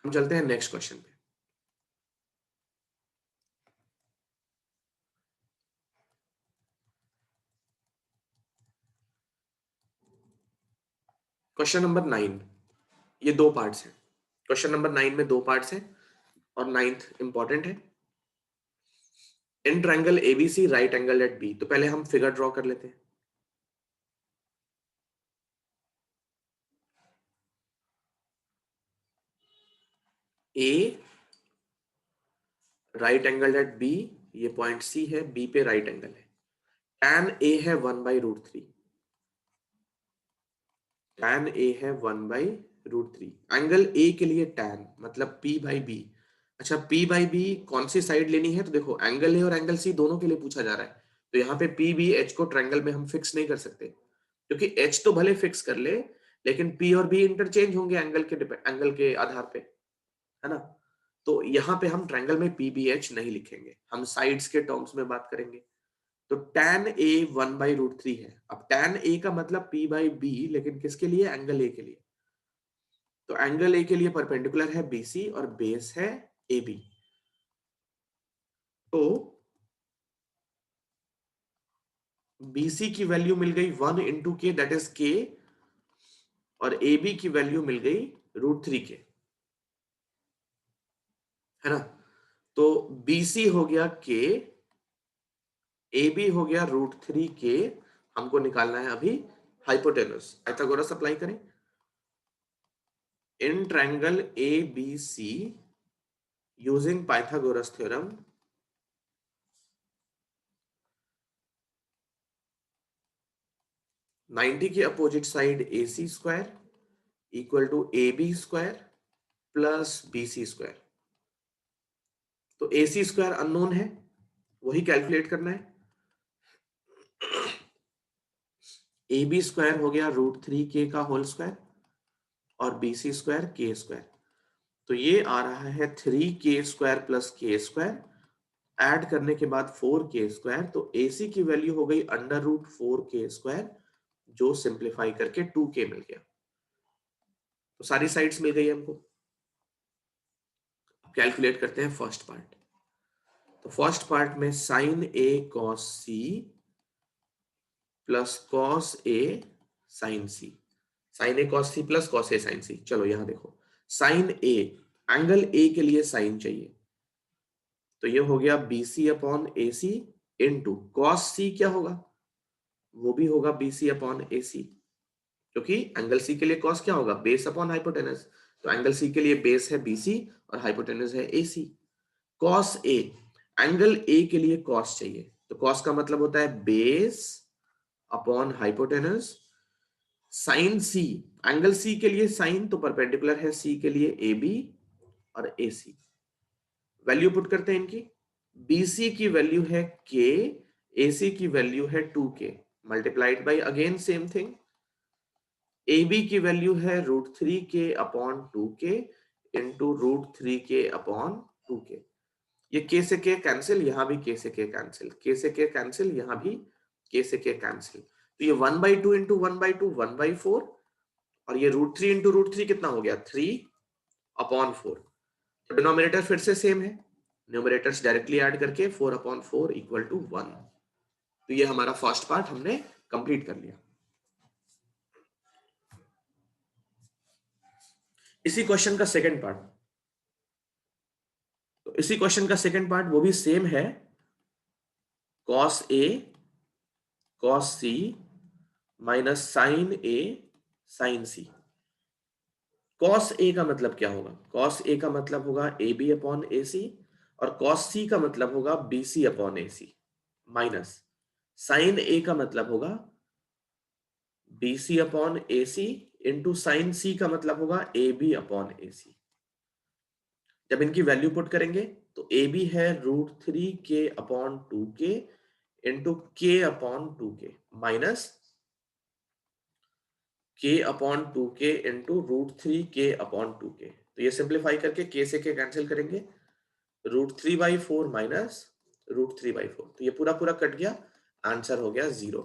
A: हम चलते हैं नेक्स्ट क्वेश्चन पे। क्वेश्चन नंबर 9, ये दो पार्ट्स हैं। क्वेश्चन नंबर 9 में दो पार्ट्स हैं और नाइन्थ इंपॉर्टेंट है। In triangle ABC right angle at B, तो पहले हम फिगर ड्रॉ कर लेते हैं। A right angle at B, ये पॉइंट सी है, बी पे राइट एंगल है। tan ए है 1/√3, tan ए है 1/√3। एंगल ए के लिए tan मतलब p बाई बी। अच्छा, p बाई बी कौन सी साइड लेनी है, तो देखो एंगल ए और एंगल सी दोनों के लिए पूछा जा रहा है, तो यहाँ पे p b h को ट्रायंगल में हम फिक्स नहीं कर सकते, क्योंकि h तो भले फिक्स कर ले लेकिन p और b इंटरचेंज होंगे एंगल के आधार पे, है ना। तो यहाँ पे हम ट्रायंगल में p b h नहीं लिखेंगे, हम साइड्स के टर्म्स में बात करेंगे। तो tan a 1/√3 है। अब tan a का मतलब p बाई बी, लेकिन किसके लिए, एंगल a के लिए। तो एंगल ए के लिए परपेंडिकुलर है BC और बेस है AB। तो BC की वैल्यू मिल गई 1 इंटू के, दैट इज K, और AB की वैल्यू मिल गई √3 के, है ना। तो BC हो गया K, AB हो गया √3 के। हमको निकालना है अभी हाइपोटेनस। पाइथागोरस अप्लाई करें। In triangle ABC using Pythagoras theorem, ninety की opposite side AC square equal to AB square plus BC square. तो AC स्क्वायर अननोन है, वही कैलकुलेट करना है। AB स्क्वायर हो गया √3 के का होल स्क्वायर और BC स्क्वायर K स्क्वायर। तो ये आ रहा है 3K square plus K square, add करने के बाद 4K स्क्वायर, तो AC की वैल्यू हो गई अंडर रूट 4K स्क्वायर, जो सिंप्लीफाई करके 2K मिल गया। तो सारी साइड्स मिल गई हमको। कैलकुलेट करते हैं फर्स्ट पार्ट। तो फर्स्ट पार्ट में sine A cos C plus cos A sine C, sine A cos C plus cos A sine C। चलो यहां देखो, साइन A, एंगल A के लिए साइन चाहिए, तो ये हो गया BC upon AC into cos C क्या होगा, वो भी होगा BC अपॉन AC, क्योंकि एंगल C के लिए कॉस क्या होगा, बेस अपॉन हाइपोटेनस। तो एंगल C के लिए बेस है BC और हाइपोटेनस है AC। Cos A, angle A के लिए कॉस चाहिए, तो कॉस का मतलब होता है base upon hypotenuse. Sine C, angle C के लिए साइन तो परपेंडिकुलर है C के लिए AB और AC। वैल्यू पुट करते हैं इनकी, BC की वैल्यू है K, AC की वैल्यू है 2K, multiplied by again same thing, AB की वैल्यू है √3K upon 2K into √3K upon 2K। ये K से K कैंसिल, यहां भी K से K कैंसिल, K से K कैंसिल, यहां भी K से K कैंसिल। तो ये 1/2 इंटू 1/2 1/4, और ये √3 इंटू √3 कितना हो गया 3/4। तो डिनोमिनेटर फिर से सेम है, न्यूमरेटर्स डायरेक्टली ऐड करके 4/4 इक्वल टू 1। तो ये हमारा फर्स्ट पार्ट हमने कंप्लीट कर लिया। इसी क्वेश्चन का सेकंड पार्ट, तो इसी क्वेश्चन का सेकंड पार्ट वो भी सेम है, cos A cos C minus sine A sine C। cos A का मतलब क्या होगा, cos A का मतलब होगा AB अपॉन AC, और cos C का मतलब होगा BC upon AC, minus sine A का मतलब होगा BC upon AC into sine C का मतलब होगा AB अपॉन AC। जब इनकी वैल्यू पुट करेंगे तो AB है √3K upon 2K into K upon 2K minus K upon 2K into √3K upon 2K। तो ये सिंप्लीफाई करके K से K कैंसिल करेंगे, √3/4 माइनस √3/4, तो ये पूरा पूरा कट गया, आंसर हो गया 0।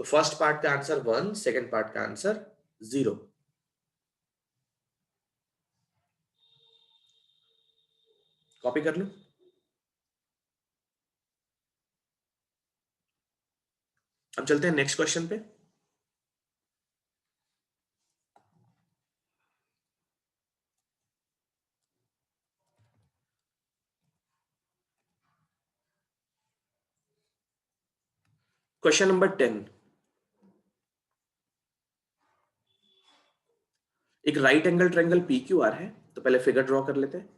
A: तो फर्स्ट पार्ट का आंसर 1, सेकेंड पार्ट का आंसर 0। कॉपी कर लो। अब चलते हैं नेक्स्ट क्वेश्चन पे। क्वेश्चन नंबर 10, एक राइट एंगल ट्रायंगल PQR है, तो पहले फिगर ड्रॉ कर लेते हैं।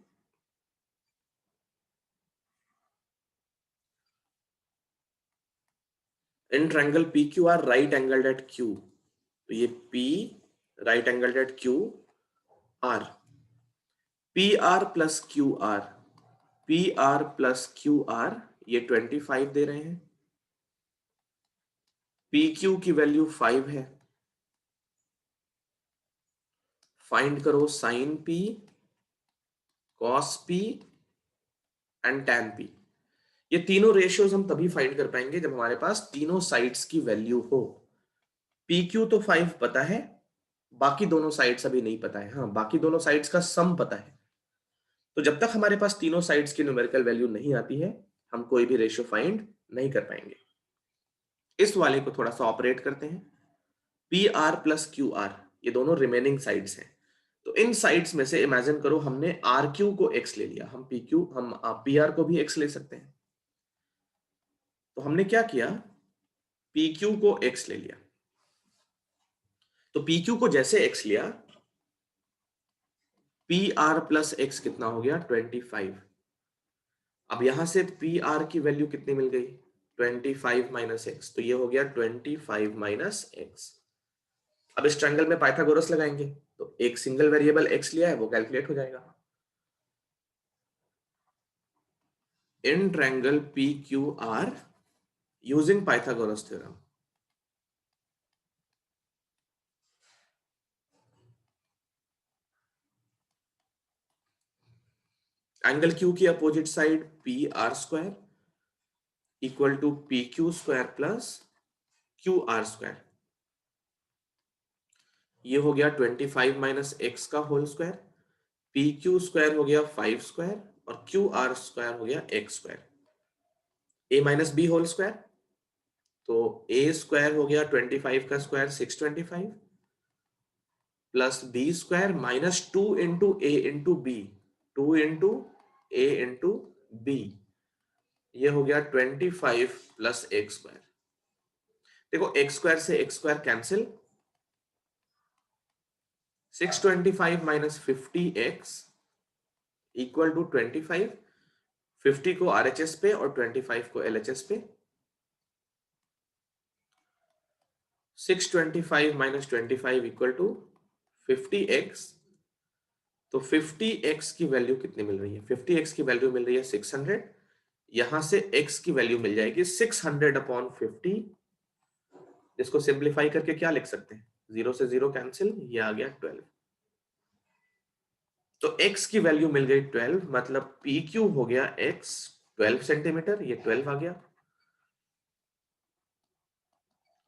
A: In triangle PQR right angle at Q, तो ये P right angle at QR, PR plus QR, PR plus QR, ये 25 दे रहे हैं। PQ की वैल्यू 5 है। फाइंड करो sine P, cos P and tan P। ये तीनों रेशियोज हम तभी फाइंड कर पाएंगे जब हमारे पास तीनों साइड्स की वैल्यू हो। PQ तो 5 पता है, बाकी दोनों साइड्स अभी नहीं पता है। हाँ, बाकी दोनों साइड्स का सम पता है। तो जब तक हमारे पास तीनों साइड्स की न्यूमेरिकल वैल्यू नहीं आती है, हम कोई भी रेशियो फाइंड नहीं कर पाएंगे। इस वाले को थोड़ा सा ऑपरेट करते हैं। P R plus Q are, ये दोनों रिमेनिंग साइड्स हैं। तो इन साइड्स में से इमेजिन करो हमने आर क्यू को एक्स ले लिया, हम पी आर को भी एक्स ले सकते हैं। तो हमने क्या किया, पी क्यू को एक्स ले लिया। तो पी क्यू को जैसे एक्स लिया, पी आर प्लस एक्स कितना हो गया 25। अब यहां से पी आर की वैल्यू कितनी मिल गई 25 माइनस एक्स, तो ये हो गया 25 माइनस एक्स। अब इस ट्रायंगल में पाइथागोरस लगाएंगे, तो एक सिंगल वेरिएबल एक्स लिया है वो कैलकुलेट हो जाएगा। In triangle P Q R using Pythagoras theorem, angle Q की opposite side P R square equal to P Q square plus Q R square. ये हो गया 25 माइनस एक्स का whole square, P Q square हो गया 5 square और Q R square हो गया X square, A minus B whole square. तो ए स्क्वायर हो गया 25 का square 625 plus B square minus 2 into A into B, 2 into A into B, ये हो गया 25 प्लस एक्स स्क्वायर। देखो एक्स स्क्वायर से X square cancel, 625 minus 50x equal to 25, 50 को आरएचएस पे और 25 को एलएचएस पे, 625 माइनस 25 इक्वल टू 50x। तो 50x की वैल्यू कितनी मिल रही है? 50x की वैल्यू मिल रही है 600। यहां से x की वैल्यू मिल जाएगी 600 अपॉन 50। इसको सिंप्लीफाई करके क्या लिख सकते हैं? 0 से 0 कैंसिल, ये आ गया 12। तो x की वैल्यू मिल गई 12, मतलब पी क्यू हो गया x 12 सेंटीमीटर, ये 12 आ गया।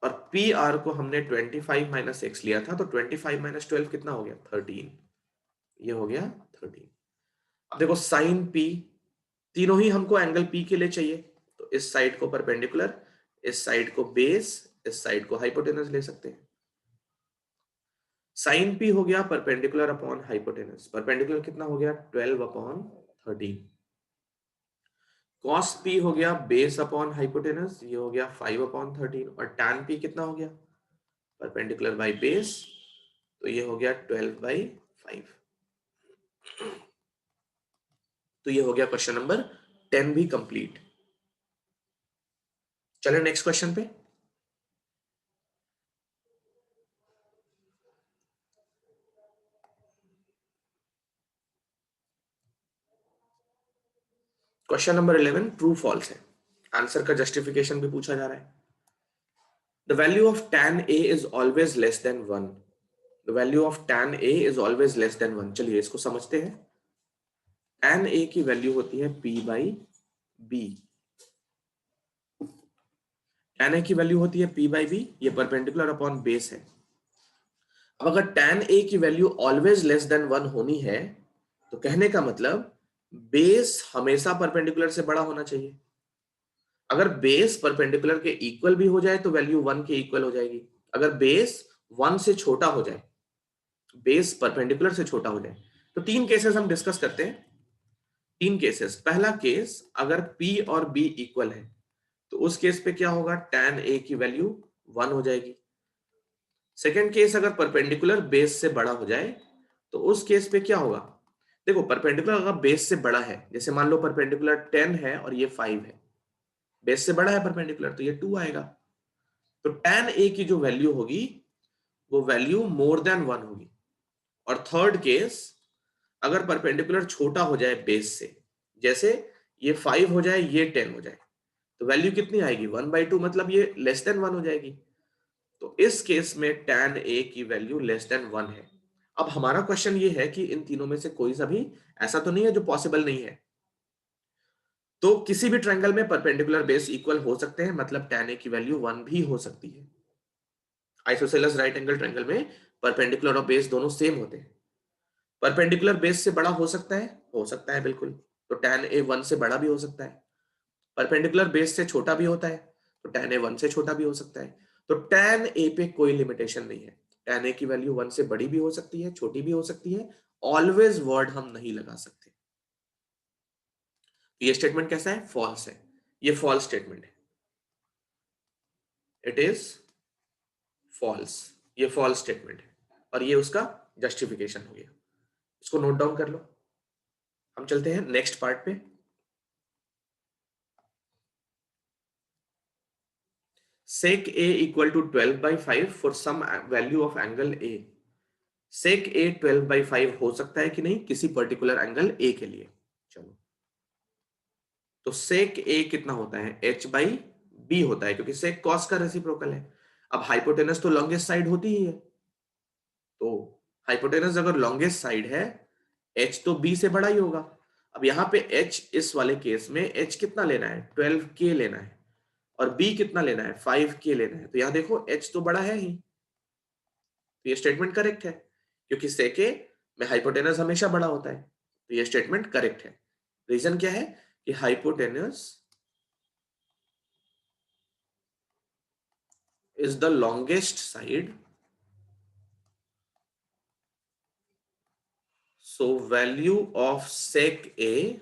A: और पी आर को हमने 25 माइनस एक्स लिया था, तो 25 माइनस 12 कितना हो गया? 13, ये हो गया 13। अब देखो साइन पी, तीनों ही हमको एंगल पी के लिए चाहिए, तो इस साइड को परपेंडिकुलर, इस साइड को बेस, इस साइड को हाइपोटेनस ले सकते हैं। साइन पी हो गया परपेंडिकुलर अपॉन हाइपोटेनस, परपेंडिकुलर कितना हो गया? 12 अपॉन 13। कॉस पी हो गया बेस अपॉन हाइपोटेनस, ये हो गया 5 अपॉन 13। और टैन पी कितना हो गया? परपेंडिकुलर बाई बेस, तो ये हो गया 12 बाई 5। तो ये हो गया क्वेश्चन नंबर 10 भी कंप्लीट। चले नेक्स्ट क्वेश्चन पे। क्वेश्चन नंबर 11 ट्रू फॉल्स है, आंसर का जस्टिफिकेशन भी पूछा जा रहा है। The value of tan a is always less than 1। The value of tan a is always less than 1। चलिए इसको समझते हैं। tan a की वैल्यू होती है p by b। tan a की वैल्यू होती है p बाई b, ये परपेंडिकुलर अपॉन बेस है। अब अगर tan a की वैल्यू ऑलवेज लेस देन 1 होनी है, तो कहने का मतलब बेस हमेशा परपेंडिकुलर से बड़ा होना चाहिए। अगर बेस परपेंडिकुलर के इक्वल भी हो जाए तो वैल्यू 1 के इक्वल हो जाएगी। अगर बेस 1 से छोटा हो जाए, बेस परपेंडिकुलर से छोटा हो जाए, तो तीन केसेस हम डिस्कस करते हैं। तीन केसेस। पहला केस, अगर p और b इक्वल है, तो उस केस पे क्या होगा? tan a की वैल्यू 1 हो जाएगी। सेकेंड केस, अगर परपेंडिकुलर बेस से बड़ा हो जाए, तो उस केस पे क्या होगा? देखो परपेंडिकुलर अगर बेस से बड़ा है, जैसे मान लो परपेंडिकुलर 10 है और ये 5 है, बेस से बड़ा है परपेंडिकुलर, तो ये 2 आएगा। तो tan a की जो वैल्यू होगी वो वैल्यू मोर देन 1 होगी। और थर्ड केस, अगर परपेंडिकुलर छोटा हो जाए बेस से, जैसे ये 5 हो जाए, ये 10 हो जाए, तो वैल्यू कितनी आएगी? 1/2, मतलब ये लेस देन 1 हो जाएगी। तो इस केस में tan a की वैल्यू लेस देन 1 है। अब हमारा क्वेश्चन ये है कि इन तीनों में से कोई सा भी ऐसा तो नहीं है जो पॉसिबल नहीं है। तो किसी भी ट्रायंगल में परपेंडिकुलर बेस इक्वल हो सकते हैं, मतलब tan a की वैल्यू 1 भी हो सकती है। आइसोसेलेस राइट एंगल ट्रायंगल में परपेंडिकुलर और बेस दोनों सेम होते हैं। परपेंडिकुलर बेस से बड़ा हो सकता है? हो सकता है बिल्कुल। तो tan a 1 से बड़ा भी हो सकता है। परपेंडिकुलर बेस से छोटा भी होता है, तो tan a 1 से छोटा भी हो सकता है। तो tan a पे कोई लिमिटेशन नहीं है। tan a की वैल्यू 1 से बड़ी भी हो सकती है, छोटी भी हो सकती है। ऑलवेज वर्ड हम नहीं लगा सकते। ये स्टेटमेंट कैसा है? फॉल्स है। ये फॉल्स स्टेटमेंट है। It is false. ये फॉल्स स्टेटमेंट है और ये उसका जस्टिफिकेशन हो गया। इसको नोट डाउन कर लो। हम चलते हैं नेक्स्ट पार्ट पे। sec a equal to 12/5 for some value of angle a। sec a 12/5 हो सकता है कि नहीं किसी पर्टिकुलर एंगल a के लिए। चलो, तो sec a कितना होता है? h बाई b होता है, क्योंकि sec cos का रेसिप्रोकल है। अब हाइपोटेनस तो लॉन्गेस्ट साइड होती ही है, तो हाइपोटेनस अगर लॉन्गेस्ट साइड है, h तो b से बड़ा ही होगा। अब यहाँ पे h इस वाले केस में h कितना लेना है, 12k लेना है, और b कितना लेना है, 5k लेना है। तो यहाँ देखो h तो बड़ा है ही, तो ये स्टेटमेंट करेक्ट है, क्योंकि सेके में हाइपोटेनस हमेशा बड़ा होता है, तो ये स्टेटमेंट करेक्ट है। रीजन क्या है कि hypotenuse is the longest side, so value of sec A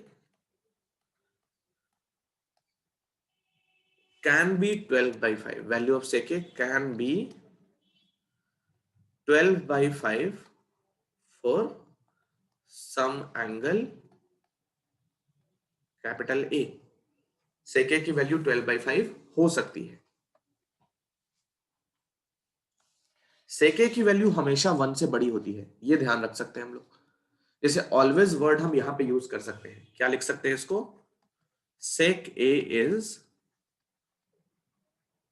A: can be 12 by 5. Value of sec A can be 12 by 5 for some angle capital A. sec A की वैल्यू 12 by 5 हो सकती है। sec A की value हमेशा 1 से बड़ी होती है, ये ध्यान रख सकते हैं हम लोग। जैसे ऑलवेज वर्ड हम यहां पे यूज कर सकते हैं, क्या लिख सकते हैं इसको, sec A is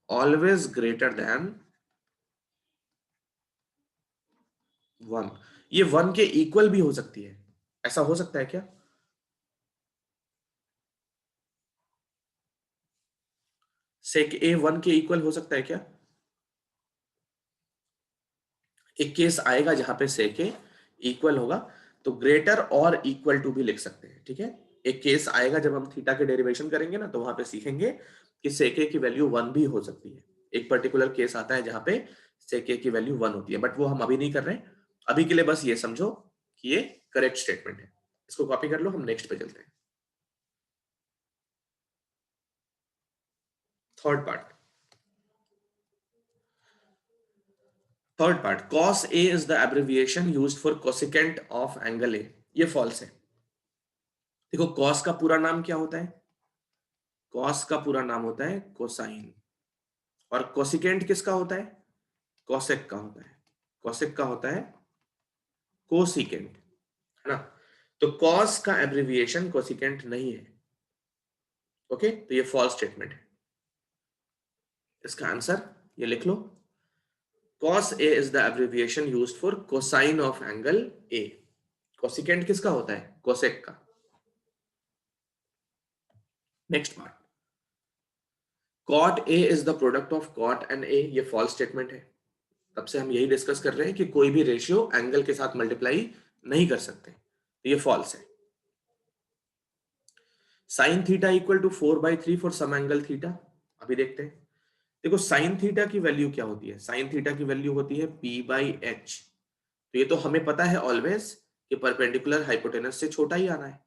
A: always greater than 1। ये 1 के इक्वल भी हो सकती है, ऐसा हो सकता है क्या, sec A 1 के इक्वल हो सकता है क्या? एक केस आएगा जहां पे sec A इक्वल होगा, तो ग्रेटर और इक्वल टू भी लिख सकते हैं, ठीक है। एक केस आएगा जब हम थीटा के डेरिवेशन करेंगे ना, तो वहां पे सीखेंगे कि sec A की वैल्यू 1 भी हो सकती है। एक पर्टिकुलर केस आता है जहां पे sec A की वैल्यू 1 होती है, बट वो हम अभी नहीं कर रहे हैं। अभी के लिए बस ये समझो कि ये करेक्ट स्टेटमेंट है। इसको कॉपी कर लो, हम नेक्स्ट पे चलते हैं। Third part, cos A is the abbreviation used for cosecant of angle A। ये फॉल्स है। देखो cos का पूरा नाम क्या होता है, cos का पूरा नाम होता है कोसाइन, और कोसिकेंट किसका होता है, कोसेक का होता है, कोसेक का होता है कोसिकेंट, है ना। तो cos का एब्रिविएशन कोसिकेंट नहीं है, ओके, तो ये फॉल्स स्टेटमेंट है। इसका आंसर ये लिख लो, cos A is the abbreviation used for cosine of angle A। Cosecant किसका होता है, कोसेक का। Next part, cot A is the product of cot and A, ये फॉल्स स्टेटमेंट है। तब से हम यही डिस्कस कर रहे हैं कि कोई भी रेशियो एंगल के साथ मल्टीप्लाई नहीं कर सकते, तो ये फॉल्स है। Sine theta equal to 4/3 for some angle theta, अभी देखते हैं। देखो साइन थीटा की वैल्यू क्या होती है, साइन थीटा की वैल्यू होती है p/h। तो ये तो हमें पता है ऑलवेज कि परपेंडिकुलर हाइपोटेनस से छोटा ही आना है।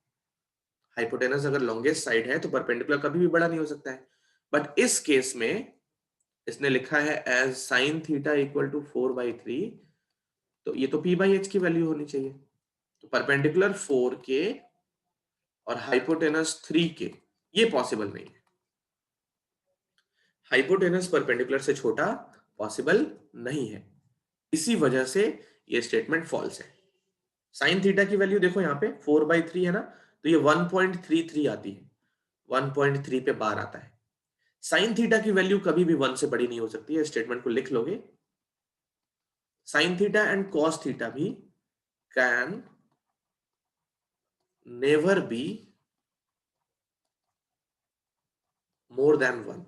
A: हाइपोटेनस अगर लॉन्गेस्ट साइड है तो परपेंडिकुलर कभी भी बड़ा नहीं हो सकता है, बट इस केस में इसने लिखा है as sine theta equal to 4/3, तो ये तो p/h की वैल्यू होनी चाहिए। तो परपेंडिकुलर 4k और हाइपोटेनस 3k, ये पॉसिबल नहीं है। हाइपोटेनस परपेंडिकुलर से छोटा पॉसिबल नहीं है, इसी वजह से ये स्टेटमेंट फॉल्स है। साइन थीटा की वैल्यू देखो यहाँ पे 4/3 है ना, तो ये 1.33 आती है, 1.3 पे बार आता है। साइन थीटा की वैल्यू कभी भी 1 से बड़ी नहीं हो सकती है, स्टेटमेंट को लिख लोगे। Sine theta and cos theta भी can never be more than 1।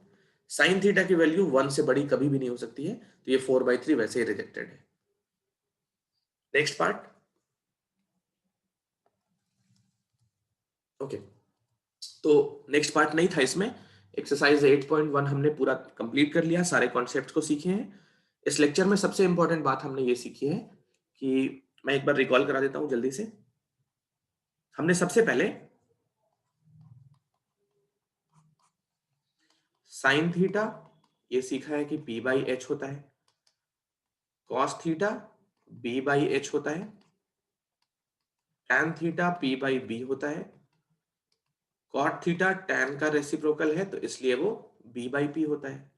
A: Sine theta की वैल्यू 1 से बड़ी कभी भी नहीं हो सकती है, तो ये 4/3 वैसे ही रिजेक्टेड है। नेक्स्ट पार्ट, ओके, तो नेक्स्ट पार्ट नहीं था इसमें। एक्सरसाइज 8.1 हमने पूरा कंप्लीट कर लिया, सारे कॉन्सेप्ट्स को सीखे हैं। इस लेक्चर में सबसे इंपॉर्टेंट बात हमने ये सीखी है कि मैं एक बार रिकॉल करा देता हूं जल्दी से। हमने सबसे पहले साइन थीटा ये सीखा है कि p/h होता है, कॉस थीटा b/h होता है, टैन थीटा p/b होता है, कॉट थीटा टैन का रेसिप्रोकल है तो इसलिए वो b/p होता है,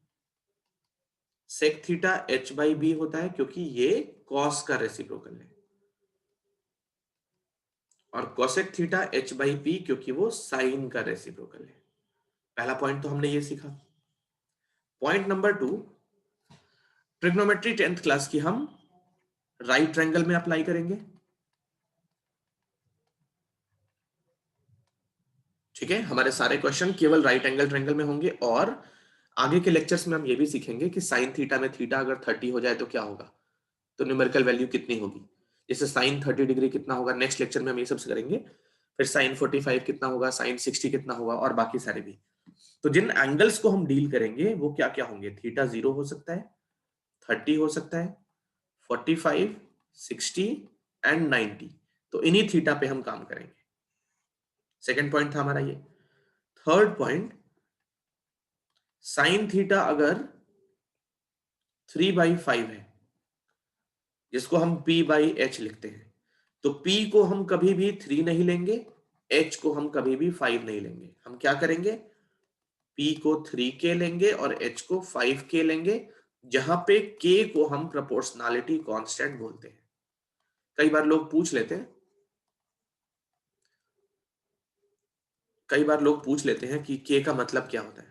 A: सेक थीटा h/b होता है क्योंकि ये कॉस का रेसिप्रोकल है, और कोसेक थीटा h/p क्योंकि वो साइन का रेसिप्रोकल है। पहला पॉइंट तो हमने ये सीखा। Point number 2, trigonometry 10th class की हम राइट ट्रायंगल में अप्लाई करेंगे। ठीक है, हमारे सारे क्वेश्चन केवल राइट एंगल ट्रायंगल में होंगे। और आगे के लेक्चर्स में हम ये भी सीखेंगे कि साइन थीटा में थीटा अगर 30 हो जाए तो क्या होगा, तो न्यूमेरिकल वैल्यू कितनी होगी। जैसे साइन 30 डिग्री कितना होगा, नेक्स्ट लेक्चर में हम ये सब करेंगे। फिर साइन 45 कितना होगा, साइन 60 कितना होगा, और बाकी सारे भी। तो जिन एंगल्स को हम डील करेंगे वो क्या क्या होंगे, थीटा 0 हो सकता है, 30 हो सकता है, 45, 60 एंड 90। तो इन्हीं थीटा पे हम काम करेंगे। सेकेंड पॉइंट था हमारा ये। थर्ड पॉइंट, साइन थीटा अगर 3/5 है, जिसको हम p/h लिखते हैं, तो p को हम कभी भी 3 नहीं लेंगे, h को हम कभी भी 5 नहीं लेंगे। हम क्या करेंगे, p को 3k लेंगे और h को 5k लेंगे, जहां पे k को हम प्रोपोर्शनैलिटी कांस्टेंट बोलते हैं। कई बार लोग पूछ लेते हैं कि k का मतलब क्या होता है,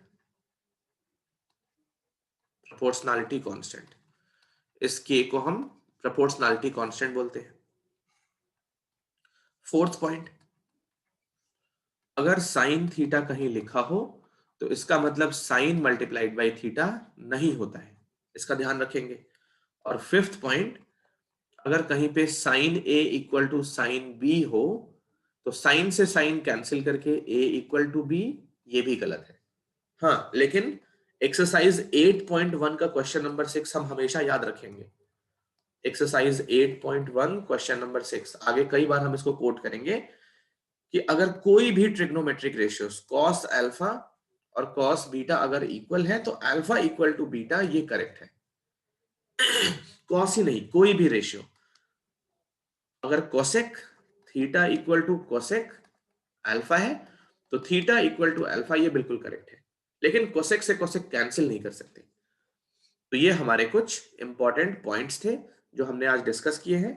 A: प्रोपोर्शनैलिटी कांस्टेंट। इस k को हम प्रोपोर्शनैलिटी कांस्टेंट बोलते हैं। फोर्थ पॉइंट, अगर साइन थीटा कहीं लिखा हो तो इसका मतलब साइन मल्टीप्लाइड बाय थीटा नहीं होता है, इसका ध्यान रखेंगे। और फिफ्थ पॉइंट, अगर कहीं पे sine A equal to sine B हो तो साइन से साइन कैंसिल करके ए इक्वल टू बी, ये भी गलत है। हाँ, लेकिन एक्सरसाइज 8.1 का क्वेश्चन नंबर 6 हम हमेशा याद रखेंगे। एक्सरसाइज 8.1 क्वेश्चन नंबर 6, आगे कई बार हम इसको कोट करेंगे कि अगर कोई भी ट्रिग्नोमेट्रिक रेशियोस कॉस अल्फा और कॉस बीटा अगर इक्वल है तो अल्फा इक्वल टू बीटा, ये करेक्ट है। कॉस ही नहीं, कोई भी रेशियो, अगर cosec theta equal to cosec alpha है तो थीटा इक्वल टू अल्फा, ये बिल्कुल करेक्ट है। लेकिन कोसेक से कोसेक कैंसिल नहीं कर सकते। तो ये हमारे कुछ इंपॉर्टेंट पॉइंट्स थे जो हमने आज डिस्कस किए हैं।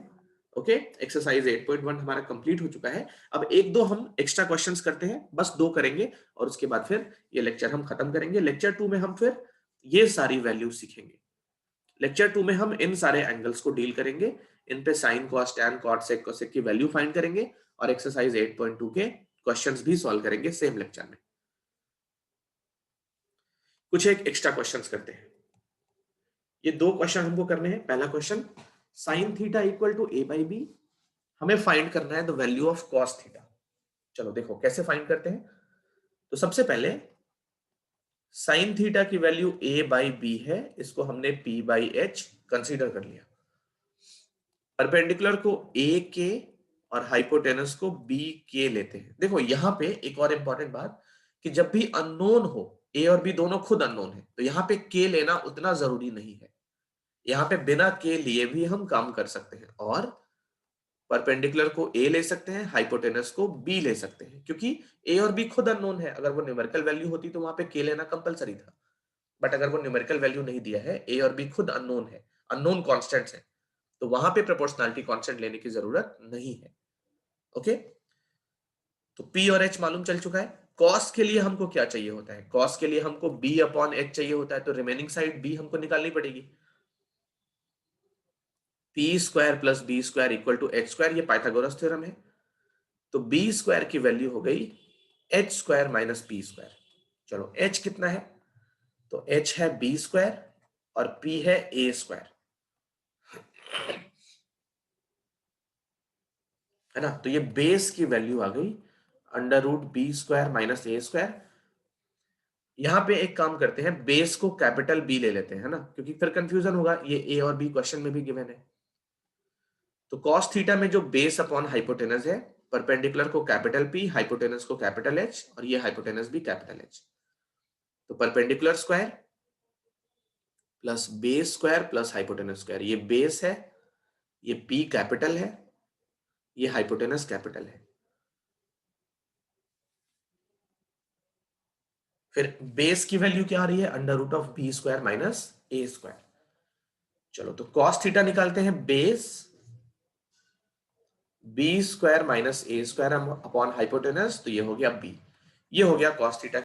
A: ओके, एक्सरसाइज 8.1 हमारा कंप्लीट हो चुका है। अब एक दो हम एक्स्ट्रा क्वेश्चंस करते हैं, बस 2 करेंगे और उसके बाद फिर ये लेक्चर हम खत्म करेंगे। लेक्चर 2 में हम फिर ये सारी वैल्यू सीखेंगे। लेक्चर 2 में हम इन सारे एंगल्स को डील करेंगे, इन पे sine cos tan cot sec cosec की वैल्यू फाइंड करेंगे और एक्सरसाइज 8.2 के क्वेश्चंस भी सॉल्व करेंगे सेम लेक्चर में। कुछ एक एक्स्ट्रा क्वेश्चंस करते हैं। ये 2 क्वेश्चन हमको करने हैं। पहला question, sine theta equal to a/b, हमें फाइंड करना है the value of cos theta. चलो देखो कैसे फाइंड करते हैं। तो सबसे पहले साइन थीटा की वैल्यू a/b है, इसको हमने p/h कंसीडर कर लिया। परपेंडिकुलर को a के और हाइपोटेनस को b के लेते हैं। देखो यहां पे एक और इंपॉर्टेंट बात, कि जब भी अननोन हो, a और b दोनों खुद अननोन है, तो यहां पे k लेना उतना जरूरी नहीं है। यहाँ पे बिना के लिए भी हम काम कर सकते हैं और परपेंडिकुलर को a ले सकते हैं, हाइपोटेनस को b ले सकते हैं, क्योंकि a और b खुद अननोन है। अगर वो न्यूमेरिकल वैल्यू होती तो वहां पे k लेना कंपलसरी था, बट अगर वो न्यूमेरिकल वैल्यू नहीं दिया है, a और b खुद अननोन है, अननोन कॉन्स्टेंट्स है, तो वहां पे प्रोपोर्शनैलिटी कांस्टेंट लेने की जरूरत नहीं है। ओके, तो p और h मालूम चल चुका है। कॉस के लिए हमको क्या चाहिए होता है, कॉस के लिए हमको b/h चाहिए होता है, तो रिमेनिंग साइड b हमको निकालनी पड़ेगी। p square plus b square equal to h square, ये पाइथागोरस थ्योरम है। तो b स्क्वायर की वैल्यू हो गई h square minus p square. चलो h कितना है, तो h है b स्क्वायर और p है a स्क्वायर, है ना। तो ये बेस की वैल्यू आ गई √b square minus a square. यहां पे एक काम करते हैं, बेस को कैपिटल B ले लेते हैं, है ना, क्योंकि फिर कंफ्यूजन होगा, ये a और b क्वेश्चन में भी गिवन है। तो कॉस थीटा में जो बेस अपॉन हाइपोटेनस है, परपेंडिकुलर को कैपिटल P, हाइपोटेनस को कैपिटल H, और ये हाइपोटेनस भी कैपिटल H। तो perpendicular square plus base square plus hypotenuse square, ये बेस है, ये P कैपिटल है, ये हाइपोटेनस कैपिटल है। फिर बेस की वैल्यू क्या आ रही है, √b square minus a square. चलो तो कॉस थीटा निकालते हैं, base b square minus a square upon hypotenuse, तो ये हो गया b, ये हो गया कॉस थीटा।